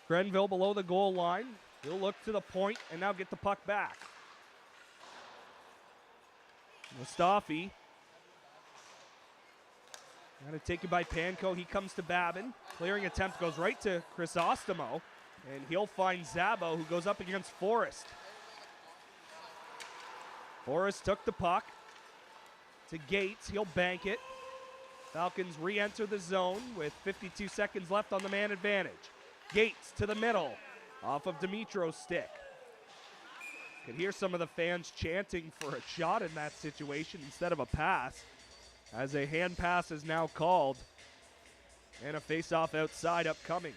[SPEAKER 1] Grenville below the goal line. He'll look to the point and now get the puck back. Mustafi. Got to take it by Panko. He comes to Babin. Clearing attempt goes right to Chrysostomo. And he'll find Zabo, who goes up against Forrest. Forrest took the puck to Gates. He'll bank it. Falcons re-enter the zone with 52 seconds left on the man advantage. Gates to the middle, off of Dimitro's stick. Could hear some of the fans chanting for a shot in that situation instead of a pass, as a hand pass is now called, and a face-off outside upcoming.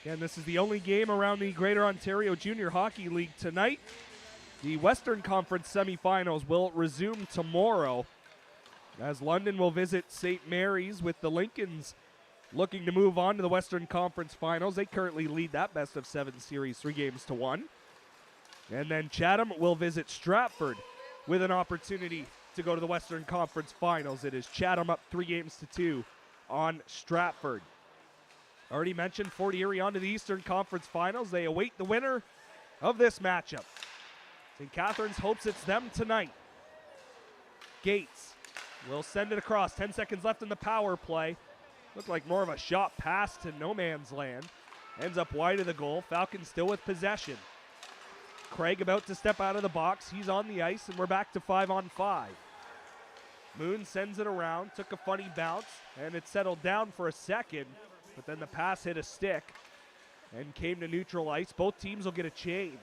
[SPEAKER 1] Again, this is the only game around the Greater Ontario Junior Hockey League tonight. The Western Conference semifinals will resume tomorrow, as London will visit St. Mary's, with the Lincolns looking to move on to the Western Conference finals. They currently lead that best-of-7 series 3-1. And then Chatham will visit Stratford with an opportunity to go to the Western Conference finals. It is Chatham up 3-2 on Stratford. Already mentioned Fort Erie on to the Eastern Conference finals. They await the winner of this matchup. St. Catharines hopes it's them tonight. Gates will send it across. 10 seconds left in the power play. Looked like more of a shot pass to no man's land. Ends up wide of the goal. Falcons still with possession. Craig about to step out of the box. He's on the ice, and we're back to 5-on-5. Moon sends it around, took a funny bounce, and it settled down for a second, but then the pass hit a stick and came to neutral ice. Both teams will get a change.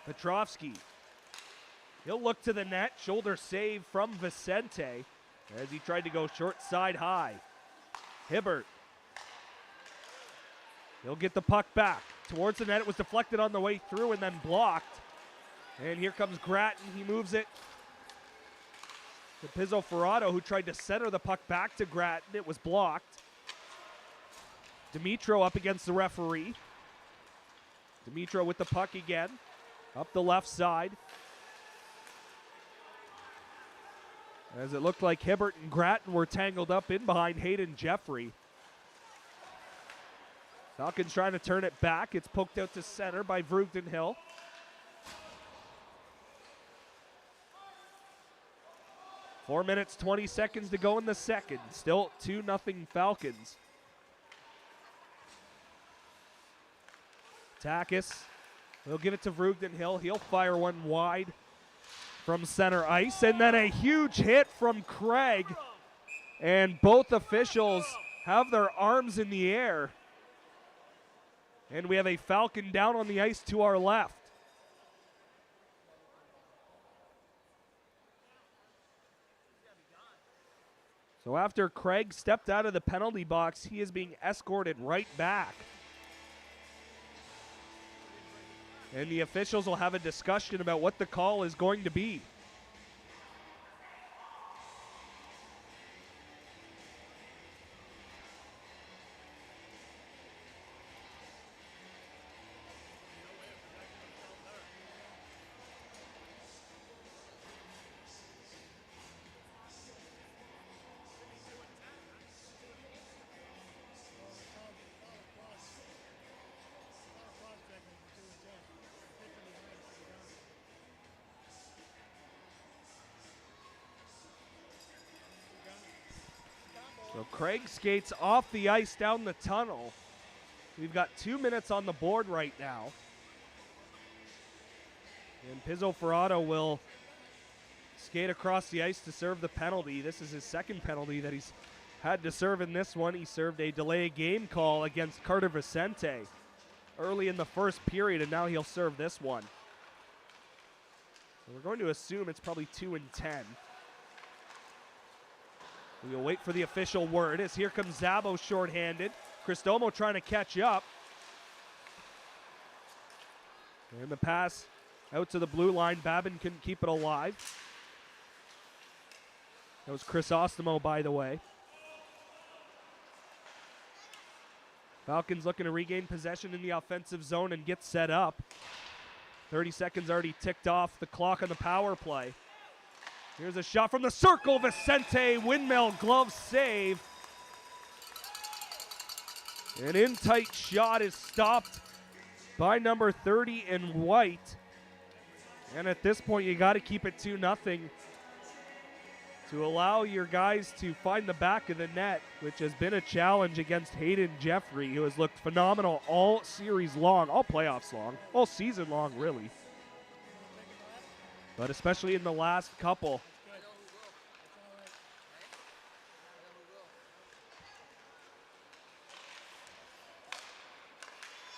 [SPEAKER 1] Petrovsky. He'll look to the net. Shoulder save from Vicente as he tried to go short side high. Hibbert. He'll get the puck back towards the net. It was deflected on the way through and then blocked. And here comes Gratton. He moves it to Pizzo Ferrato, who tried to center the puck back to Gratton. It was blocked. Dimitro up against the referee. Dimitro with the puck again. Up the left side. As it looked like Hibbert and Gratton were tangled up in behind Hayden Jeffrey. Falcons trying to turn it back. It's poked out to center by Vrugden Hill. Four minutes, 20 seconds to go in the second. Still 2-0 Falcons. Takis will give it to Vrugden Hill. He'll fire one wide from center ice. And then a huge hit from Craig. And both officials have their arms in the air. And we have a Falcon down on the ice to our left. So after Craig stepped out of the penalty box, he is being escorted right back. And the officials will have a discussion about what the call is going to be. So Craig skates off the ice down the tunnel. We've got 2 minutes on the board right now. And Pizzo Ferrato will skate across the ice to serve the penalty. This is his second penalty that he's had to serve in this one. He served a delay game call against Carter Vicente early in the first period, and now he'll serve this one. So we're going to assume it's probably 2 and 10. We'll wait for the official word as here comes Zabo shorthanded. Cristomo trying to catch up. And the pass out to the blue line. Babin couldn't keep it alive. That was Crisostomo, by the way. Falcons looking to regain possession in the offensive zone and get set up. 30 seconds already ticked off the clock on the power play. Here's a shot from the circle. Vicente, windmill glove save. An in-tight shot is stopped by number 30 in white. And at this point, you got to keep it 2-0 to allow your guys to find the back of the net, which has been a challenge against Hayden Jeffrey, who has looked phenomenal all series long, all playoffs long, all season long, really. But especially in the last couple.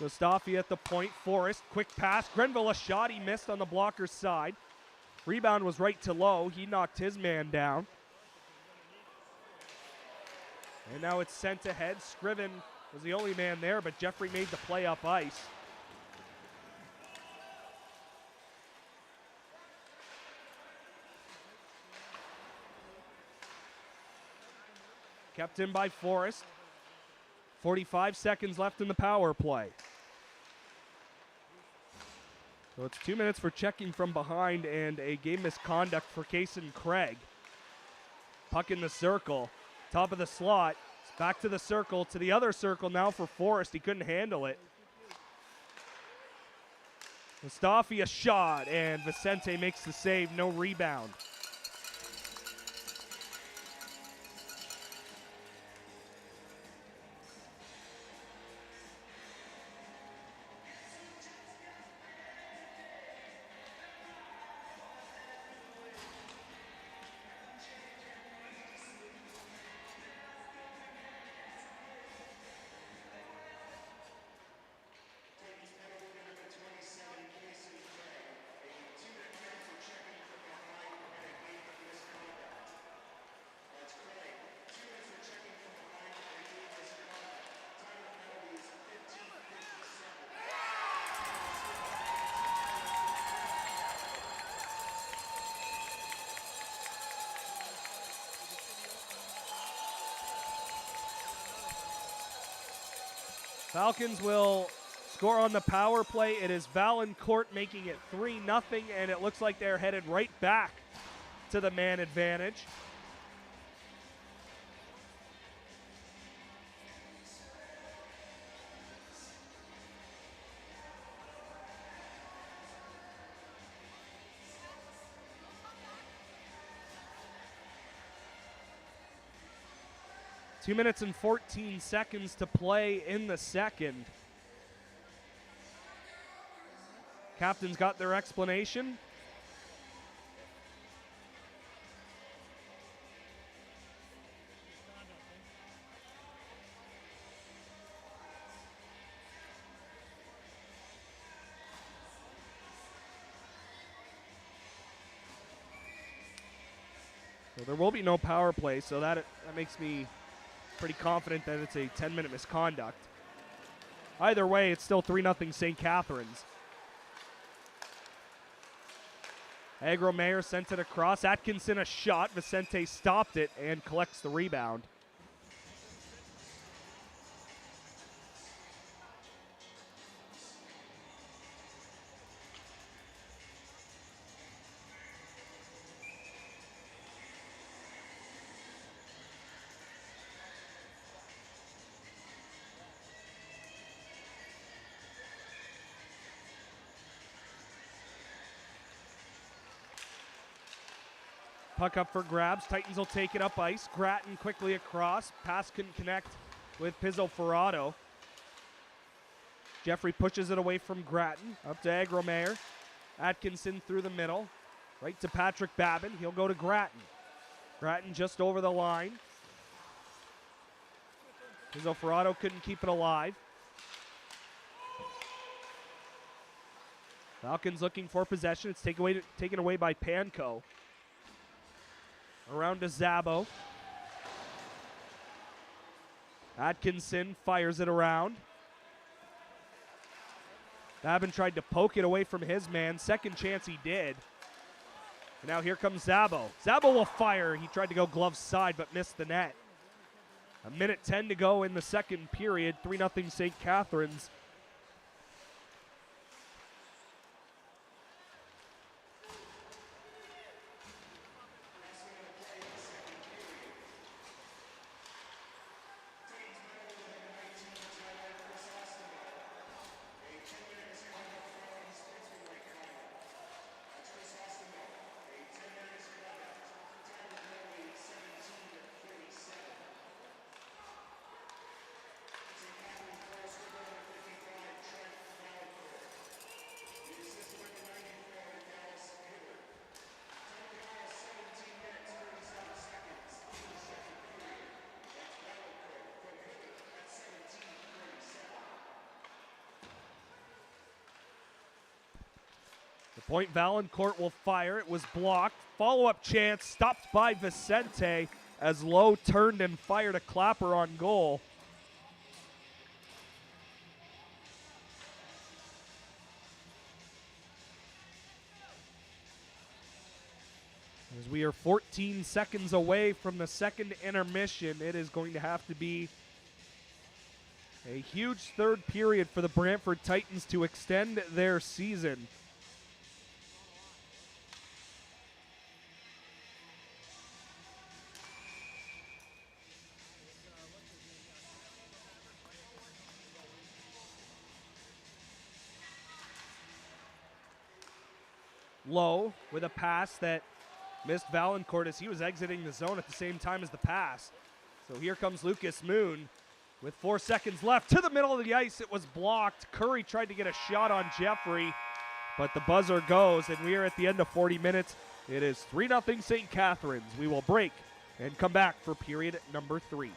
[SPEAKER 1] Mustafi at the point. Forrest, quick pass. Grenville, a shot he missed on the blocker's side. Rebound was right to Lowe. He knocked his man down. And now it's sent ahead. Scriven was the only man there, but Jeffrey made the play up ice. Kept in by Forrest. 45 seconds left in the power play. So it's 2 minutes for checking from behind and a game misconduct for Kaysen Craig. Puck in the circle. Top of the slot. It's back to the circle, to the other circle now for Forrest. He couldn't handle it. Mustafi a shot, and Vicente makes the save. No rebound. Falcons will score on the power play. It is Valancourt making it 3-0, and it looks like they're headed right back to the man advantage. Two minutes and 14 seconds to play in the second. Captains got their explanation. So there will be no power play, so that makes me pretty confident that it's a 10-minute misconduct. Either way, it's still 3-0 St. Catharines. Agromayer sent it across. Atkinson a shot. Vicente stopped it and collects the rebound. Puck up for grabs. Titans will take it up ice. Grattan quickly across. Pass couldn't connect with Pizzo Ferrado. Jeffrey pushes it away from Grattan. Up to Agromayer. Atkinson through the middle. Right to Patrick Babin. He'll go to Grattan. Grattan just over the line. Pizzo Ferrado couldn't keep it alive. Falcons looking for possession. It's taken away by Panko. Around to Zabo. Atkinson fires it around. Babin tried to poke it away from his man. Second chance he did. And now here comes Zabo. Zabo will fire. He tried to go glove side but missed the net. 1:10 to go in the second period. 3-0 St. Catharines. The point Valancourt will fire. It was blocked. Follow-up chance stopped by Vicente as Lowe turned and fired a clapper on goal. As we are 14 seconds away from the second intermission, it is going to have to be a huge third period for the Brantford Titans to extend their season. Lowe with a pass that missed Valancourt as he was exiting the zone at the same time as the pass. So here comes Lucas Moon with 4 seconds left to the middle of the ice. It was blocked. Curry tried to get a shot on Jeffrey, but the buzzer goes, and we are at the end of 40 minutes. It is 3-0 St. Catharines. We will break and come back for period number 3.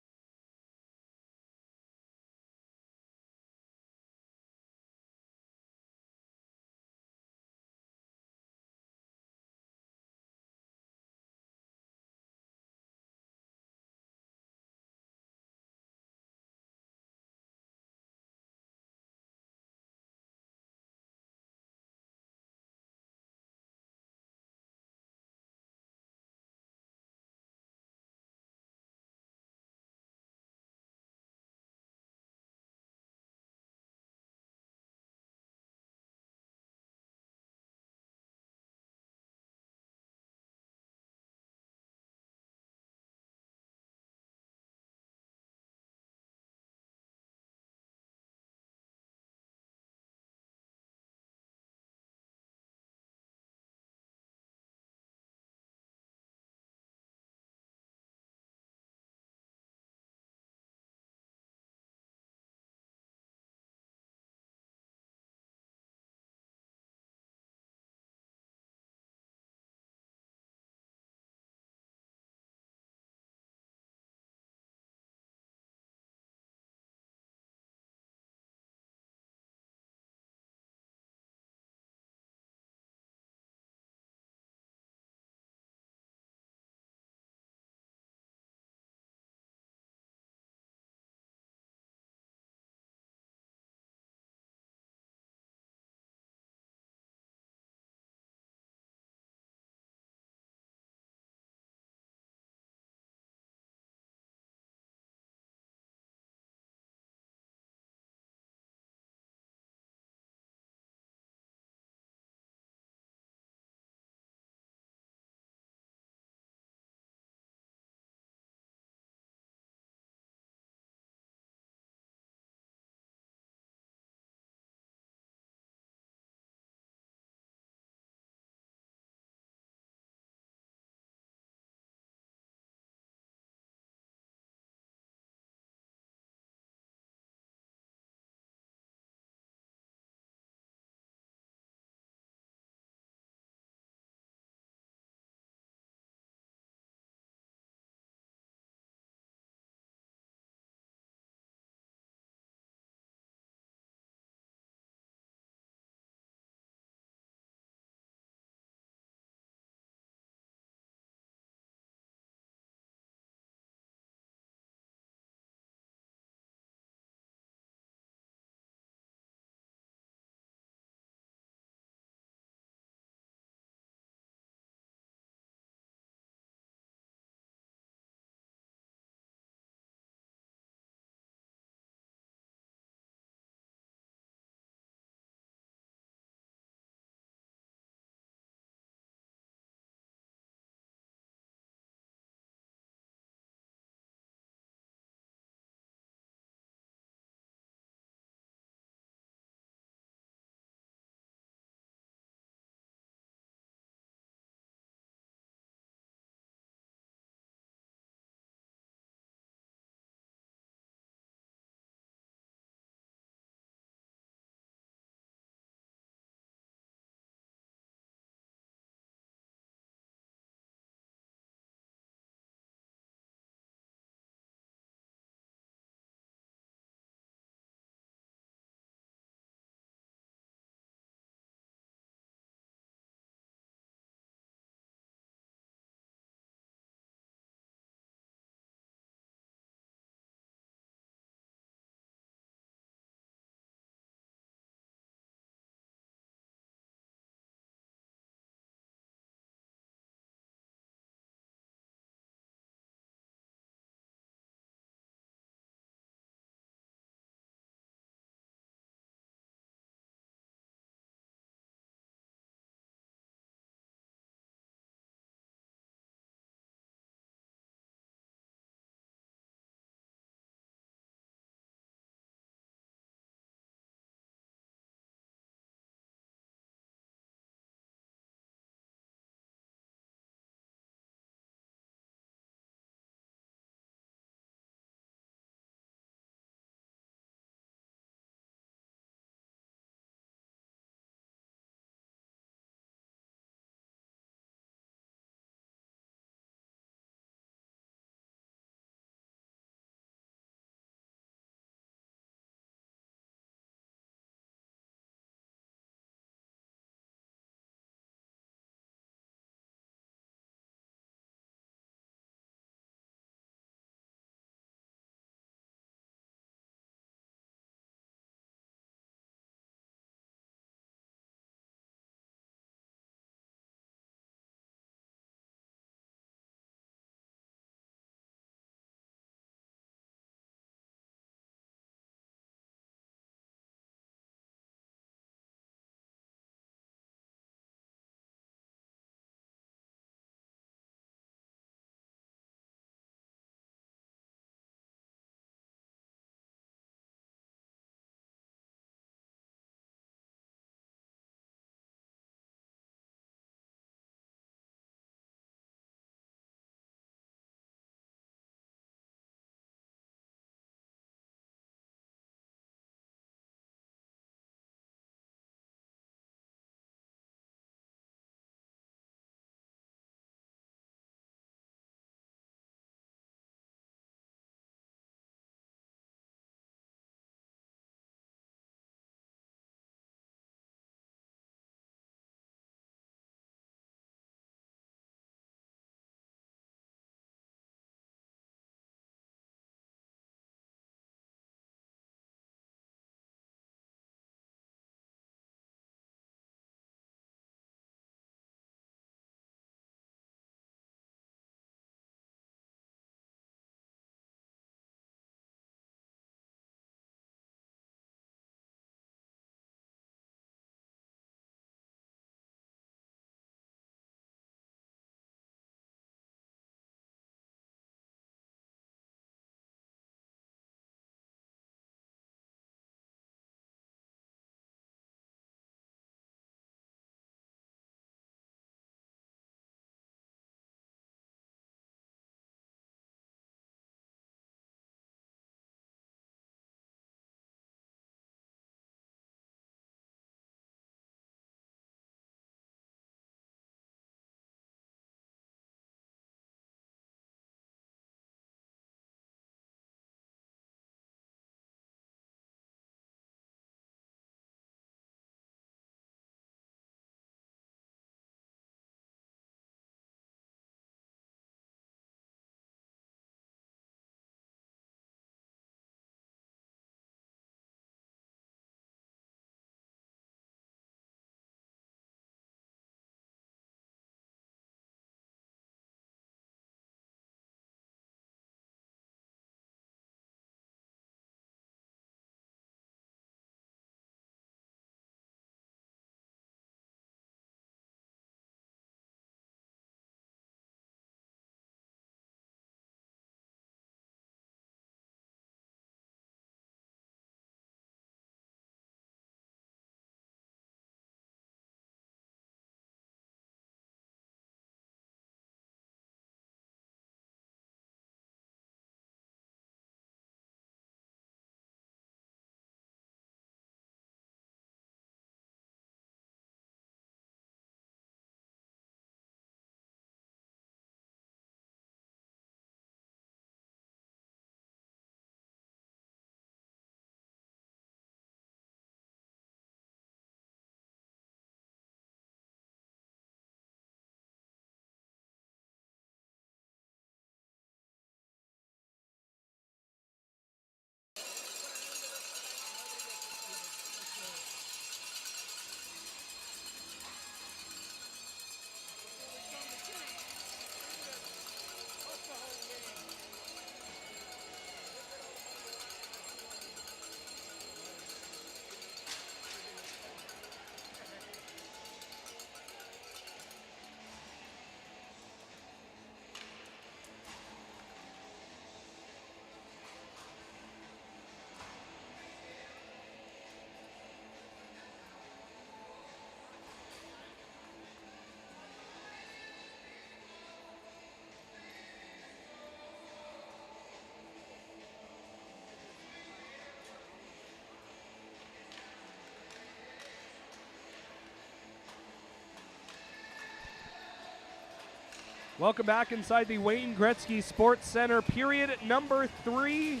[SPEAKER 1] Welcome back inside the Wayne Gretzky Sports Center. Period number 3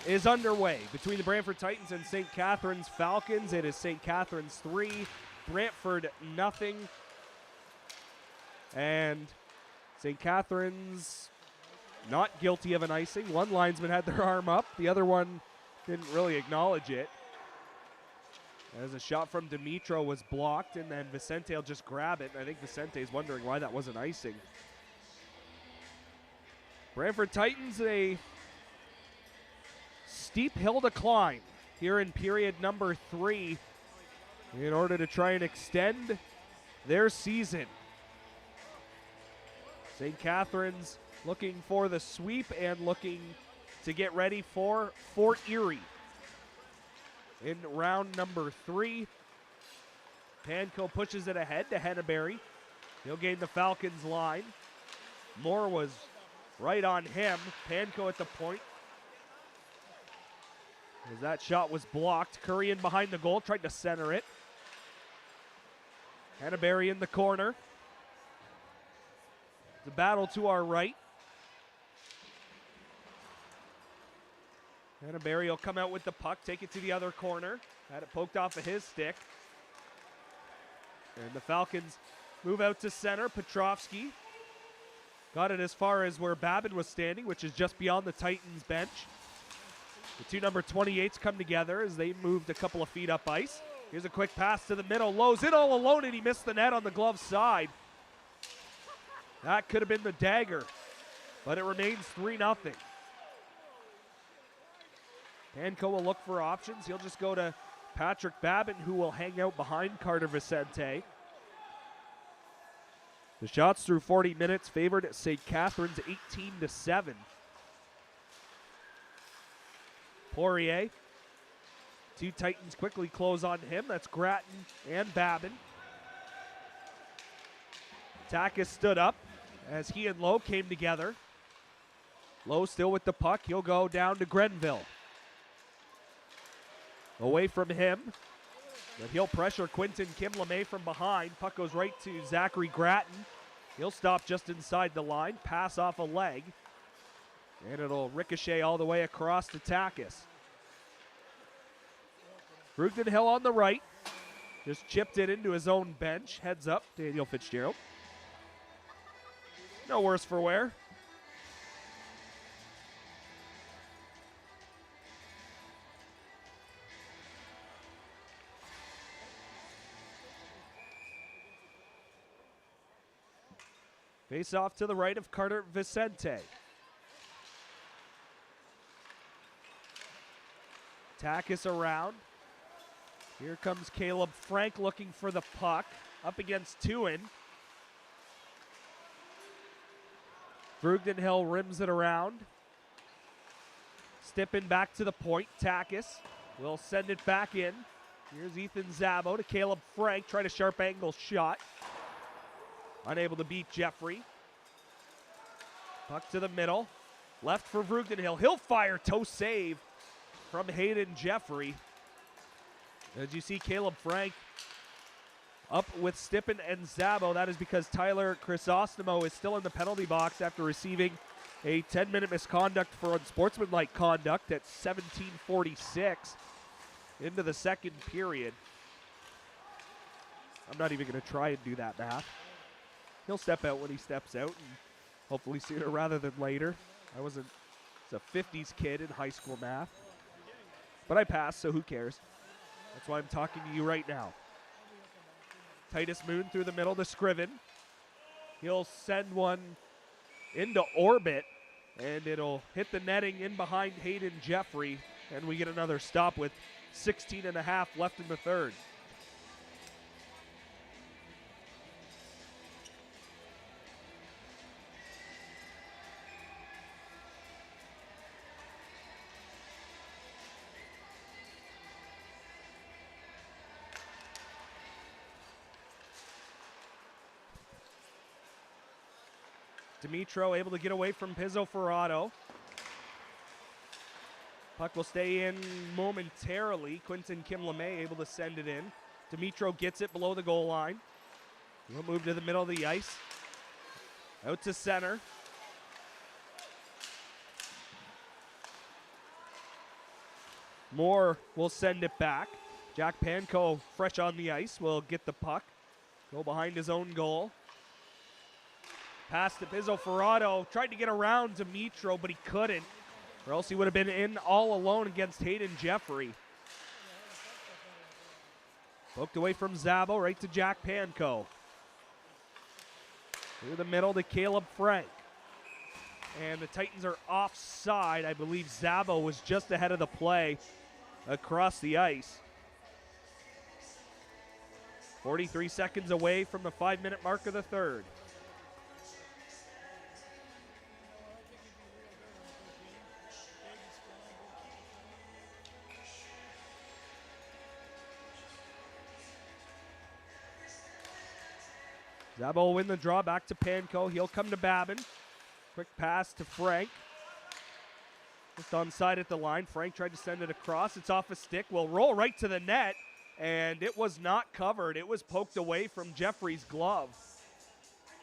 [SPEAKER 1] is underway between the Brantford Titans and St. Catharines Falcons. It is St. Catharines 3, Brantford nothing. And St. Catharines not guilty of an icing. One linesman had their arm up. The other one didn't really acknowledge it. As a shot from Dimitro was blocked, and then Vicente will just grab it. And I think Vicente's wondering why that wasn't icing. Brantford Titans, a steep hill to climb here in period number 3 in order to try and extend their season. St. Catharines looking for the sweep and looking to get ready for Fort Erie in round number 3. Panko pushes it ahead to Henneberry. He'll gain the Falcons line. Moore was right on him. Panko at the point. As that shot was blocked. Curry in behind the goal, tried to center it. Henneberry in the corner. The battle to our right. Henneberry will come out with the puck, take it to the other corner. Had it poked off of his stick. And the Falcons move out to center. Petrovsky got it as far as where Babin was standing, which is just beyond the Titans bench. The two number 28s come together as they moved a couple of feet up ice. Here's a quick pass to the middle. Lowe's in all alone, and he missed the net on the glove side. That could have been the dagger, but it remains 3-0. Panko will look for options. He'll just go to Patrick Babin, who will hang out behind Carter Vicente. The shots through 40 minutes favored St. Catharines 18-7. Poirier. Two Titans quickly close on him. That's Gratton and Babin. Takis stood up as he and Lowe came together. Lowe still with the puck. He'll go down to Grenville. Away from him, but he'll pressure Quinton Kim LeMay from behind. Puck goes right to Zachary Gratton. He'll stop just inside the line, pass off a leg, and it'll ricochet all the way across to Takis. Brugden Hill on the right, just chipped it into his own bench. Heads up, Daniel Fitzgerald. No worse for wear. Face off to the right of Carter Vicente. Takis around. Here comes Caleb Frank looking for the puck. Up against Tuin. Brugden Hill rims it around. Stippen back to the point. Takis will send it back in. Here's Ethan Zabo to Caleb Frank. Try to sharp angle shot. Unable to beat Jeffrey. Puck to the middle. Left for Brugden Hill. He'll fire. Toe save from Hayden Jeffrey. As you see Caleb Frank up with Stippen and Zabo. That is because Tyler Chrysostomo is still in the penalty box after receiving a 10-minute misconduct for unsportsmanlike conduct at 17:46 into the second period. I'm not even going to try and do that math. He'll step out when he steps out, and hopefully sooner rather than later. I was a 50s kid in high school math, but I passed, so who cares? That's why I'm talking to you right now. Titus Moon through the middle to Scriven. He'll send one into orbit, and it'll hit the netting in behind Hayden Jeffrey, and we get another stop with 16 and a half left in the third. Dimitro able to get away from Pizzo Ferrato. Puck will stay in momentarily. Quinton Kim LeMay able to send it in. Dimitro gets it below the goal line. He'll move to the middle of the ice. Out to center. Moore will send it back. Jack Panko, fresh on the ice, will get the puck. Go behind his own goal. Pass to Pizzo Ferrado. Tried to get around Dimitro, but he couldn't. Or else he would have been in all alone against Hayden Jeffrey. Poked away from Zabo, right to Jack Panko. Through the middle to Caleb Frank. And the Titans are offside. I believe Zabo was just ahead of the play across the ice. 43 seconds away from the 5-minute mark of the third. Zabo will win the draw, back to Panko. He'll come to Babin. Quick pass to Frank. Just onside at the line. Frank tried to send it across. It's off a stick. Will roll right to the net, and it was not covered. It was poked away from Jeffrey's glove.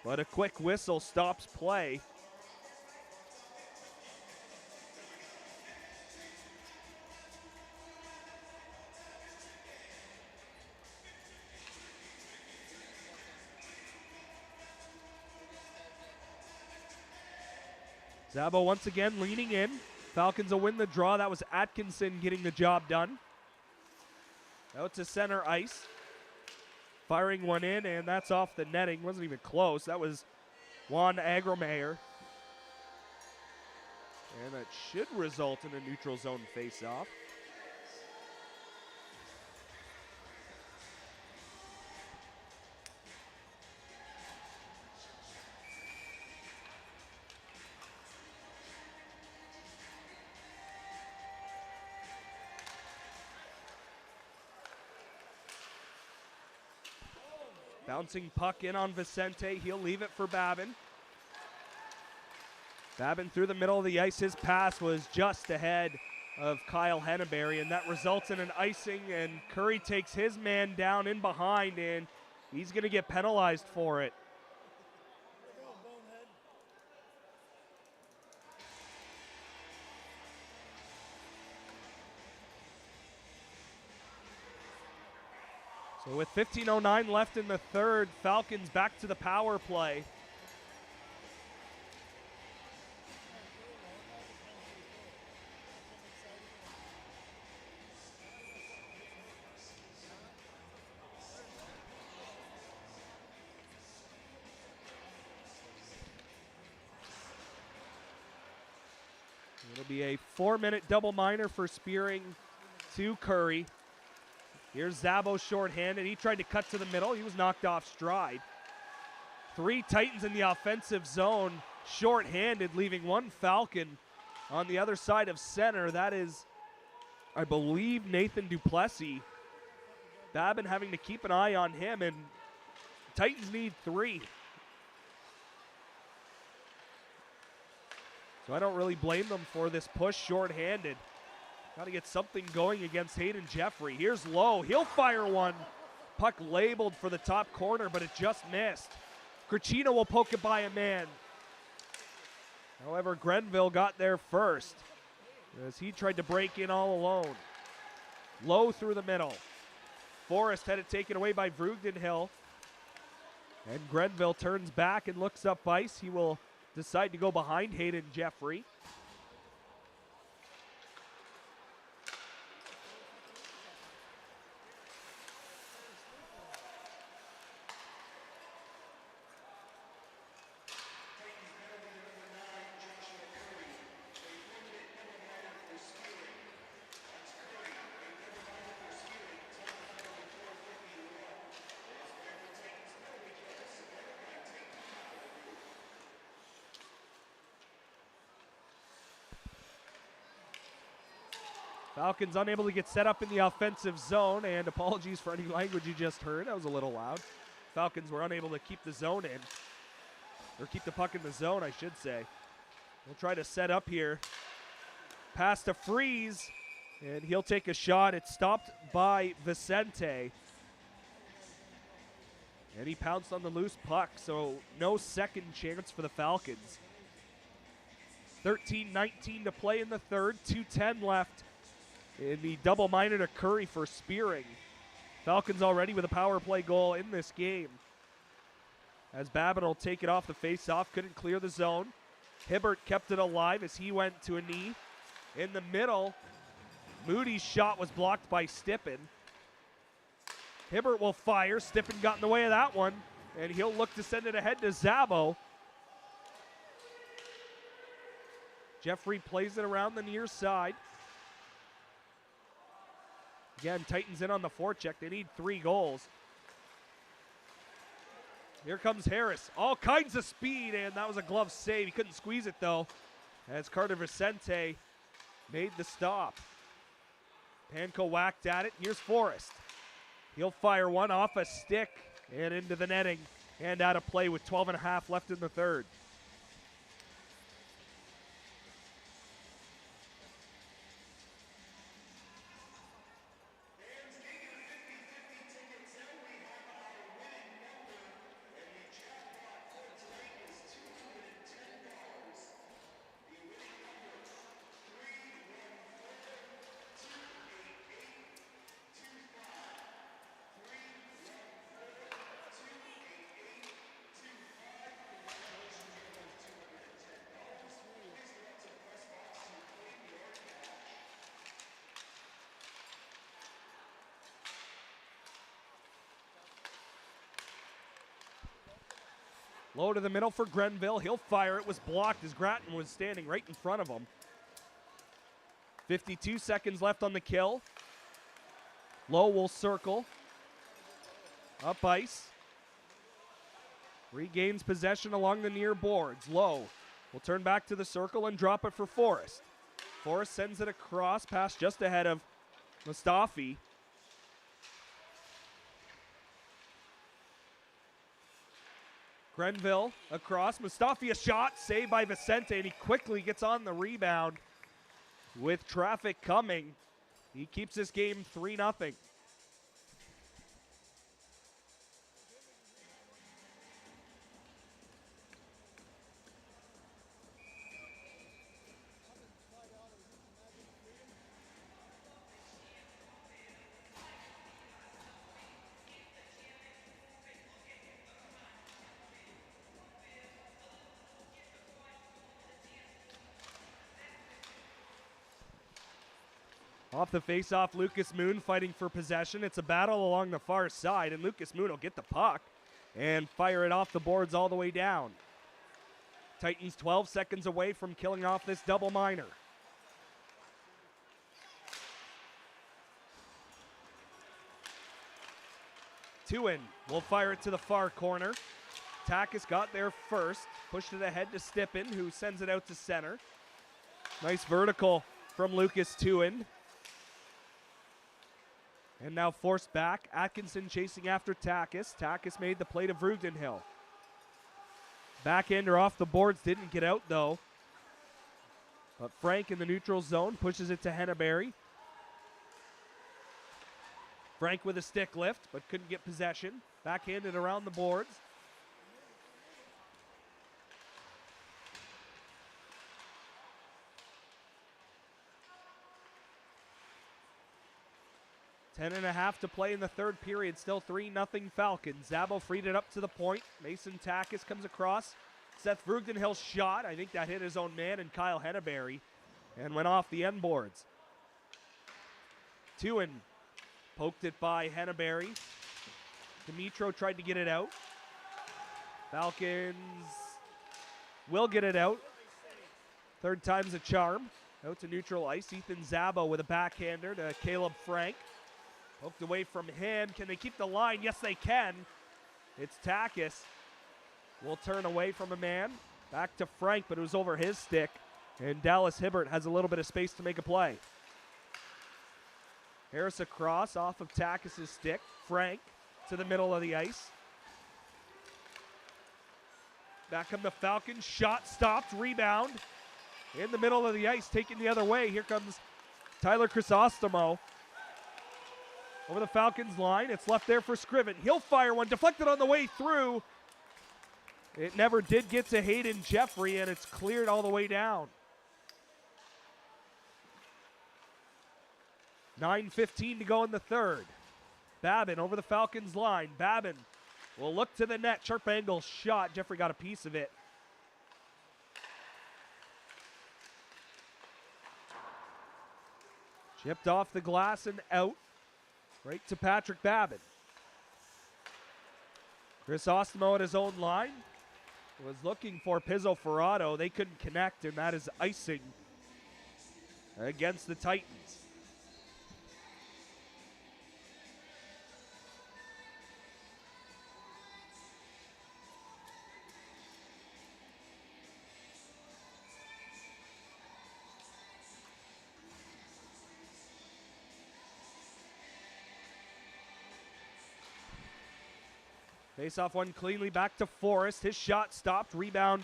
[SPEAKER 1] But a quick whistle stops play. Zabo once again leaning in. Falcons will win the draw. That was Atkinson getting the job done. Out to center ice. Firing one in, and that's off the netting. Wasn't even close. That was Juan Agromayer. And that should result in a neutral zone face-off. Bouncing puck in on Vicente. He'll leave it for Babin. Babin through the middle of the ice. His pass was just ahead of Kyle Henneberry, and that results in an icing, and Curry takes his man down in behind, and he's going to get penalized for it. So with 15:09 left in the third, Falcons back to the power play. It'll be a 4-minute double minor for Spearing to Curry. Here's Zabo shorthanded. He tried to cut to the middle. He was knocked off stride. 3 Titans in the offensive zone, shorthanded, leaving 1 Falcon on the other side of center. That is, I believe, Nathan Duplessis. Babin having to keep an eye on him, and Titans need 3. So I don't really blame them for this push shorthanded. Got to get something going against Hayden Jeffrey. Here's Lowe. He'll fire one. Puck labeled for the top corner, but it just missed. Cricino will poke it by a man. However, Grenville got there first as he tried to break in all alone. Lowe through the middle. Forrest had it taken away by Vrugdenhill. And Grenville turns back and looks up ice. He will decide to go behind Hayden Jeffrey. Falcons unable to get set up in the offensive zone, and apologies for any language you just heard. That was a little loud. Falcons were unable to keep the zone in, or keep the puck in the zone, I should say. We'll try to set up here. Pass to Freeze, and he'll take a shot. It's stopped by Vicente. And he pounced on the loose puck, so no second chance for the Falcons. 13-19 to play in the third, 2:10 left in the double minor to Curry for spearing. Falcons already with a power play goal in this game. As Babin will take it off the face-off, couldn't clear the zone. Hibbert kept it alive as he went to a knee. In the middle, Moody's shot was blocked by Stippen. Hibbert will fire. Stippen got in the way of that one, and he'll look to send it ahead to Zabo. Jeffrey plays it around the near side. Again, Titans in on the forecheck. They need 3 goals. Here comes Harris. All kinds of speed, and that was a glove save. He couldn't squeeze it, though, as Carter Vicente made the stop. Panko whacked at it. Here's Forrest. He'll fire one off a stick and into the netting and out of play with 12.5 left in the third. Low to the middle for Grenville. He'll fire. It was blocked as Grattan was standing right in front of him. 52 seconds left on the kill. Low will circle. Up ice. Regains possession along the near boards. Low will turn back to the circle and drop it for Forrest. Forrest sends it across, pass just ahead of Mustafi. Grenville across. Mustafi a shot, saved by Vicente, and he quickly gets on the rebound with traffic coming. He keeps this game 3-0. Off the face-off, Lucas Moon fighting for possession. It's a battle along the far side, and Lucas Moon will get the puck and fire it off the boards all the way down. Titans 12 seconds away from killing off this double minor. Tewin will fire it to the far corner. Takis got there first, pushed it ahead to Stippen, who sends it out to center. Nice vertical from Lucas Tewin. And now forced back. Atkinson chasing after Takis. Takis made the play to Vrugdenhill. Backhander off the boards, didn't get out though. But Frank in the neutral zone pushes it to Henneberry. Frank with a stick lift, but couldn't get possession. Backhanded around the boards. Ten and a half to play in the third period. Still 3-0 Falcons. Zabo freed it up to the point. Mason Takis comes across. Seth Vrugdenhill's shot. I think that hit his own man and Kyle Henneberry and went off the end boards. Tewin poked it by Henneberry. Dimitro tried to get it out. Falcons will get it out. Third time's a charm. Out to neutral ice. Ethan Zabo with a backhander to Caleb Frank. Poked away from him. Can they keep the line? Yes, they can. It's Takis. Will turn away from a man. Back to Frank, but it was over his stick. And Dallas Hibbert has a little bit of space to make a play. Harris across off of Takis' stick. Frank to the middle of the ice. Back come the Falcons. Shot stopped. Rebound. In the middle of the ice, taken the other way. Here comes Tyler Chrysostomo. over the Falcons line. It's left there for Scriven. He'll fire one, deflected on the way through. It never did get to Hayden Jeffrey, and it's cleared all the way down. 9:15 to go in the third. Babin over the Falcons line. Babin will look to the net. Sharp angle shot. Jeffrey got a piece of it. Chipped off the glass and out. Right to Patrick Babin. Chris Ostemo at his own line. Was looking for Pizzo Ferrato. They couldn't connect, and that is icing against the Titans. Face-off one cleanly back to Forrest. His shot stopped. Rebound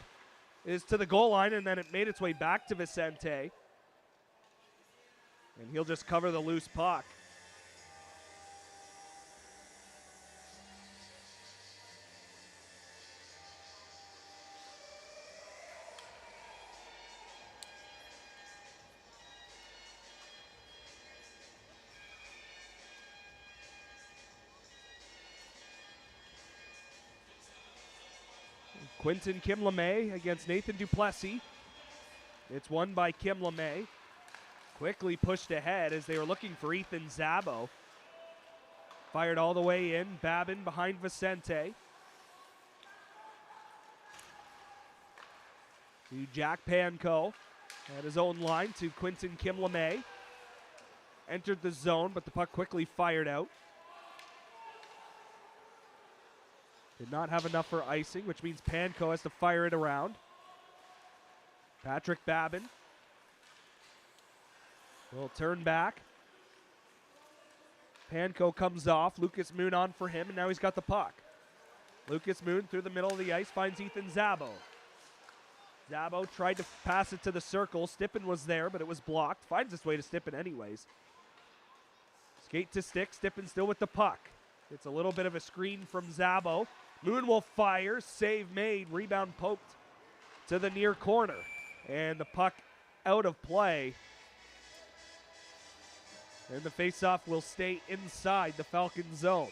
[SPEAKER 1] is to the goal line, and then it made its way back to Vicente. And he'll just cover the loose puck. Quinton Kim LeMay against Nathan Duplessis. It's won by Kim LeMay. Quickly pushed ahead as they were looking for Ethan Zabo. Fired all the way in. Babin behind Vicente. To Jack Panko at his own line to Quinton Kim LeMay. Entered the zone, but the puck quickly fired out. Did not have enough for icing, which means Panko has to fire it around. Patrick Babin will turn back. Panko comes off. Lucas Moon on for him, and now he's got the puck. Lucas Moon through the middle of the ice finds Ethan Zabo. Zabo tried to pass it to the circle. Stippen was there, but it was blocked. Finds its way to Stippen anyways. Skate to stick. Stippen still with the puck. It's a little bit of a screen from Zabo. Moon will fire. Save made. Rebound poked to the near corner. And the puck out of play. And the faceoff will stay inside the Falcon zone.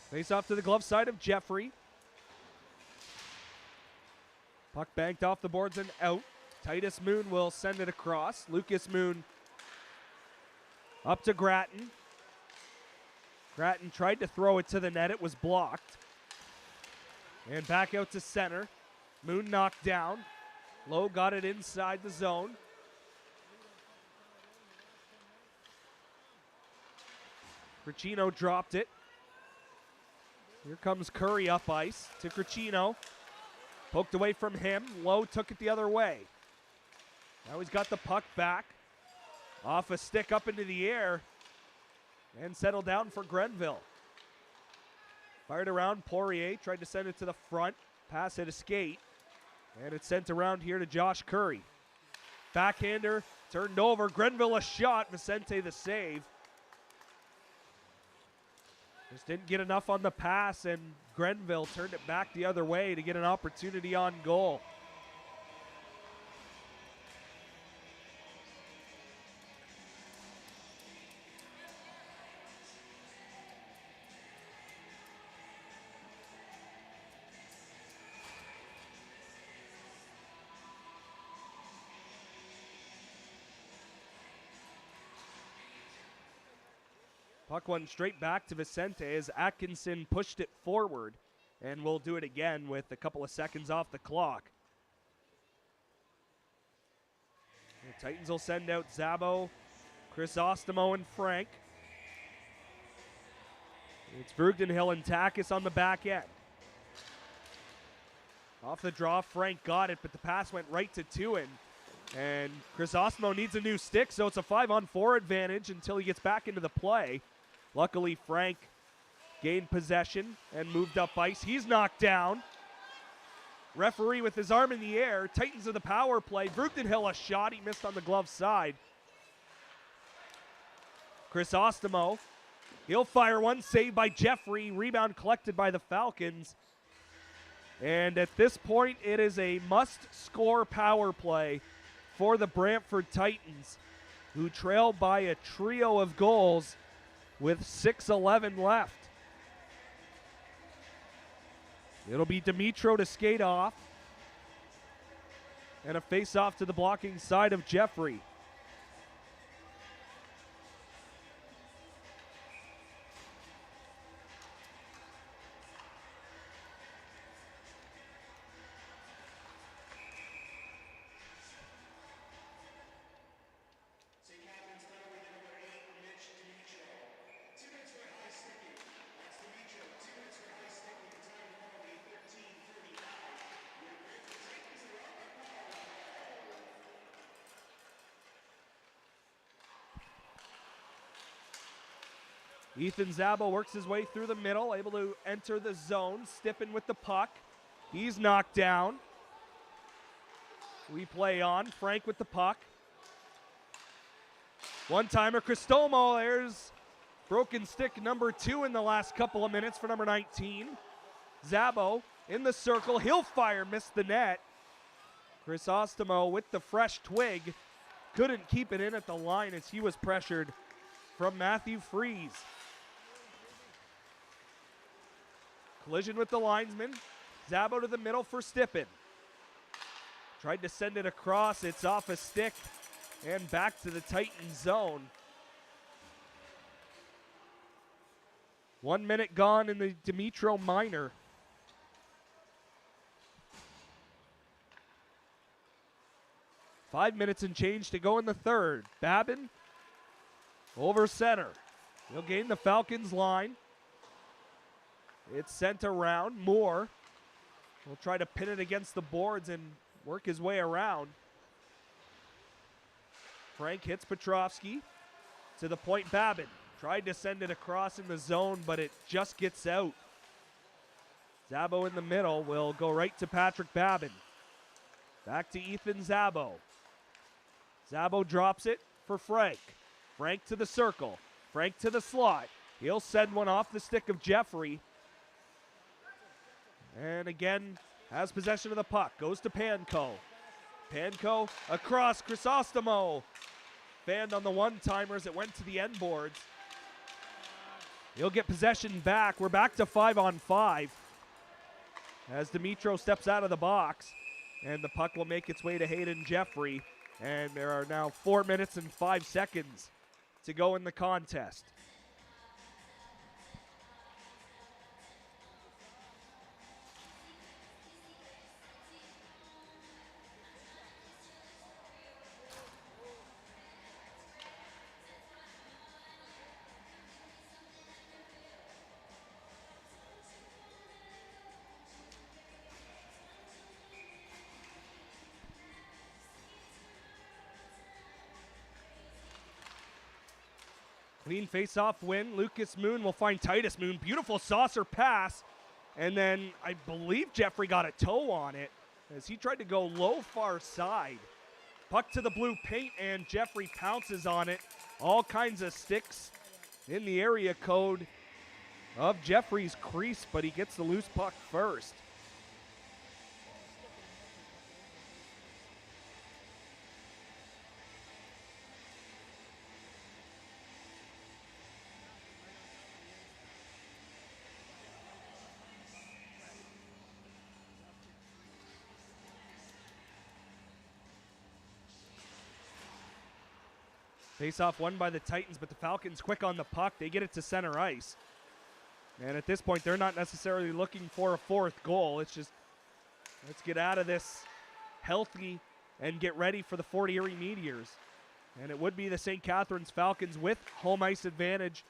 [SPEAKER 1] Face off to the glove side of Jeffrey. Puck banked off the boards and out. Titus Moon will send it across. Lucas Moon up to Grattan. Grattan tried to throw it to the net. It was blocked. And back out to center. Moon knocked down. Lowe got it inside the zone. Cricino dropped it. Here comes Curry up ice to Cricino. Poked away from him. Lowe took it the other way. Now he's got the puck back. Off a stick up into the air. And settled down for Grenville. Fired around. Poirier tried to send it to the front. Pass hit a skate. And it's sent around here to Josh Curry. Backhander turned over. Grenville a shot. Vicente the save. Just didn't get enough on the pass, and Grenville turned it back the other way to get an opportunity on goal. Puck went straight back to Vicente as Atkinson pushed it forward, and we'll do it again with a couple of seconds off the clock. The Titans will send out Zabo, Chris Ostemo, and Frank. It's Brugdenhill and Takis on the back end. Off the draw, Frank got it, but the pass went right to Tewin. And Chrysostom needs a new stick, so it's a 5-on-4 advantage until he gets back into the play. Luckily, Frank gained possession and moved up ice. He's knocked down. Referee with his arm in the air. Titans of the power play. Vrootenhill a shot. He missed on the glove side. Chrysostomo. He'll fire one. Saved by Jeffrey. Rebound collected by the Falcons. And at this point, it is a must-score power play for the Brantford Titans, who trail by a trio of goals with 6:11 left. It'll be Dimitro to skate off, and a face-off to the blocking side of Jeffrey. Ethan Zabo works his way through the middle, able to enter the zone. Stippen with the puck. He's knocked down. We play on. Frank with the puck. One-timer, Cristomo. There's broken stick number 2 in the last couple of minutes for number 19. Zabo in the circle. He'll fire, missed the net. Chrysostomo with the fresh twig. Couldn't keep it in at the line as he was pressured from Matthew Freeze. Collision with the linesman. Zabo to the middle for Stippen. Tried to send it across. It's off a stick and back to the Titan zone. 1 minute gone in the Dimitro minor. Five minutes and change to go in the third. Babin over center. He'll gain the Falcons line. It's sent around. Moore will try to pin it against the boards and work his way around. Frank hits Petrovsky. To the point, Babin. Tried to send it across in the zone, but it just gets out. Zabo in the middle will go right to Patrick Babin. Back to Ethan Zabo. Zabo drops it for Frank. Frank to the circle. Frank to the slot. He'll send one off the stick of Jeffrey. And again, has possession of the puck. Goes to Panko. Panko across Chrysostomo. Fanned on the one-timers. It went to the end boards. He'll get possession back. We're back to 5-on-5. As Dimitro steps out of the box. And the puck will make its way to Hayden Jeffrey. And there are now 4 minutes and 5 seconds to go in the contest. Clean face-off win. Lucas Moon will find Titus Moon. Beautiful saucer pass. And then I believe Jeffrey got a toe on it as he tried to go low far side. Puck to the blue paint and Jeffrey pounces on it. All kinds of sticks in the area code of Jeffrey's crease, but he gets the loose puck first. Face-off won by the Titans, but the Falcons quick on the puck. They get it to center ice. And at this point, they're not necessarily looking for a fourth goal. It's just, let's get out of this healthy and get ready for the Fort Erie Meteors. And it would be the St. Catharines Falcons with home ice advantage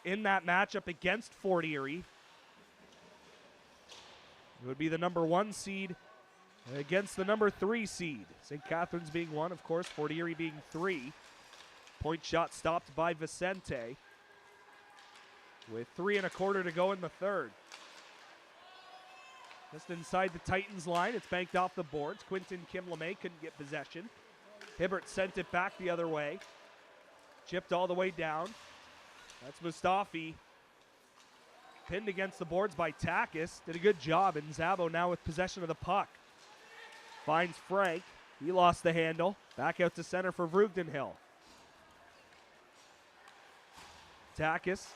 [SPEAKER 1] in that matchup against Fort Erie. It would be the number 1 seed against the number 3 seed. St. Catharines being 1, of course, Fort Erie being 3. Point shot stopped by Vicente with 3 1/4 to go in the third. Just inside the Titans line, it's banked off the boards. Quinton Kim LeMay couldn't get possession. Hibbert sent it back the other way. Chipped all the way down. That's Mustafi. Pinned against the boards by Takis. Did a good job, and Zabo now with possession of the puck. Finds Frank. He lost the handle. Back out to center for Vrugdenhill. Takis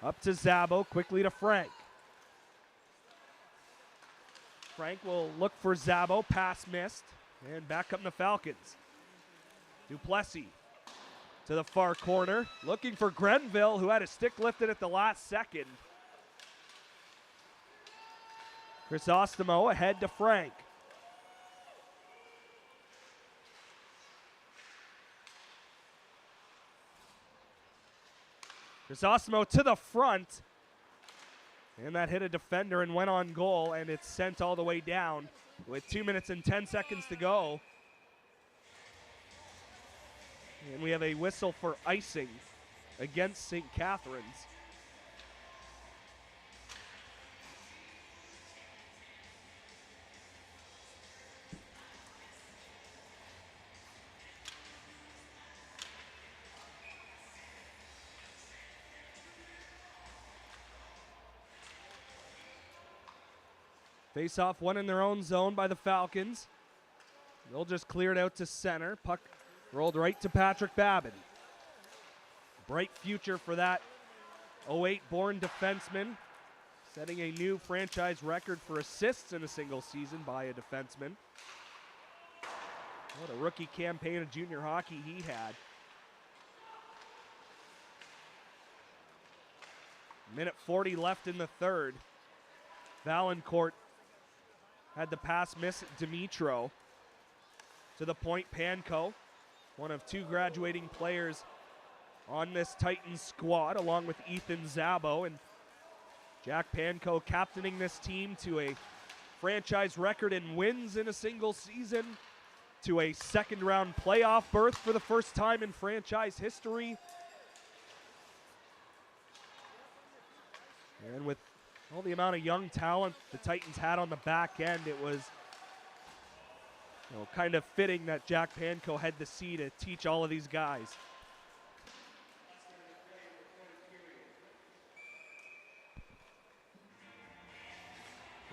[SPEAKER 1] up to Zabo. Quickly to Frank. Frank will look for Zabo. Pass missed. And back up the Falcons. Duplessis to the far corner. Looking for Grenville, who had his stick lifted at the last second. Crisostomo ahead to Frank. Crisostomo to the front. And that hit a defender and went on goal, and it's sent all the way down with 2 minutes and 10 seconds to go. And we have a whistle for icing against St. Catharines. Face-off one in their own zone by the Falcons. They'll just clear it out to center. Puck rolled right to Patrick Babin. Bright future for that 08-born defenseman, setting a new franchise record for assists in a single season by a defenseman. What a rookie campaign of junior hockey he had. Minute 40 left in the third. Valancourt had the pass miss Dimitro. To the point, Panko, one of 2 graduating players on this Titans squad, along with Ethan Zabo. And Jack Panko captaining this team to a franchise record in wins in a single season, to a second-round playoff berth for the first time in franchise history. And with all the amount of young talent the Titans had on the back end, it was kind of fitting that Jack Panko had the C to teach all of these guys.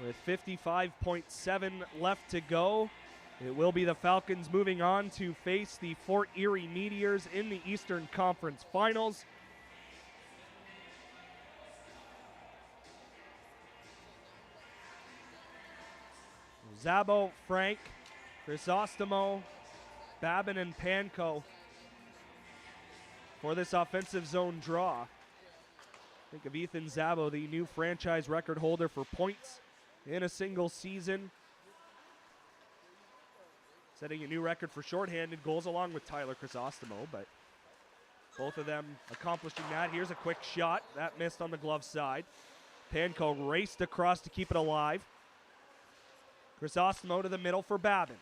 [SPEAKER 1] With 55.7 left to go, it will be the Falcons moving on to face the Fort Erie Meteors in the Eastern Conference Finals. Zabo, Frank, Crisostomo, Babin, and Panko for this offensive zone draw. Think of Ethan Zabo, the new franchise record holder for points in a single season, setting a new record for shorthanded goals along with Tyler Crisostomo, but both of them accomplishing that. Here's a quick shot. That missed on the glove side. Panko raced across to keep it alive. Crisostomo to the middle for Babin.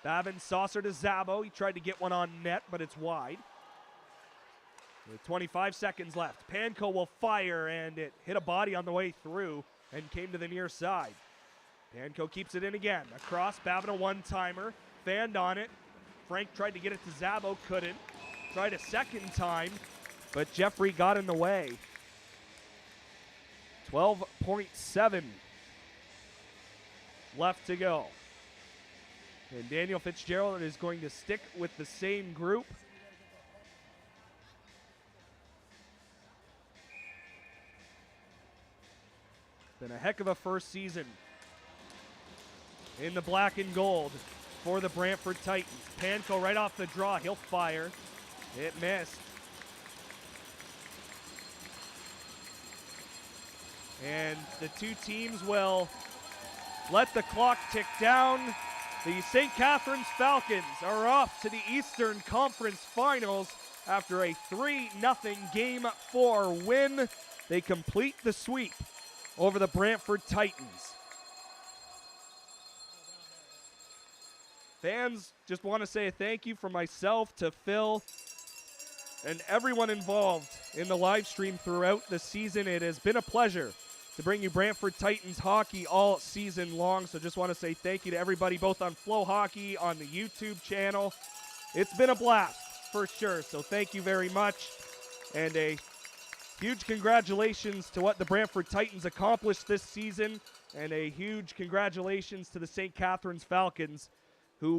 [SPEAKER 1] Babin saucer to Zabo. He tried to get one on net, but it's wide. With 25 seconds left, Panko will fire, and it hit a body on the way through and came to the near side. Panko keeps it in again. Across, Babin a one-timer. Fanned on it. Frank tried to get it to Zabo, couldn't. Tried a second time, but Jeffrey got in the way. 12.7 left to go. And Daniel Fitzgerald is going to stick with the same group. It's been a heck of a first season in the black and gold for the Brantford Titans. Panko right off the draw. He'll fire. It missed. And the two teams will let the clock tick down. The St. Catharines Falcons are off to the Eastern Conference Finals after a 3-0 Game 4 win. They complete the sweep over the Brantford Titans. Fans, just want to say a thank you from myself to Phil and everyone involved in the live stream throughout the season. It has been a pleasure to bring you Brantford Titans hockey all season long. So just want to say thank you to everybody, both on Flow Hockey, on the YouTube channel. It's been a blast for sure. So thank you very much. And a huge congratulations to what the Brantford Titans accomplished this season. And a huge congratulations to the St. Catharines Falcons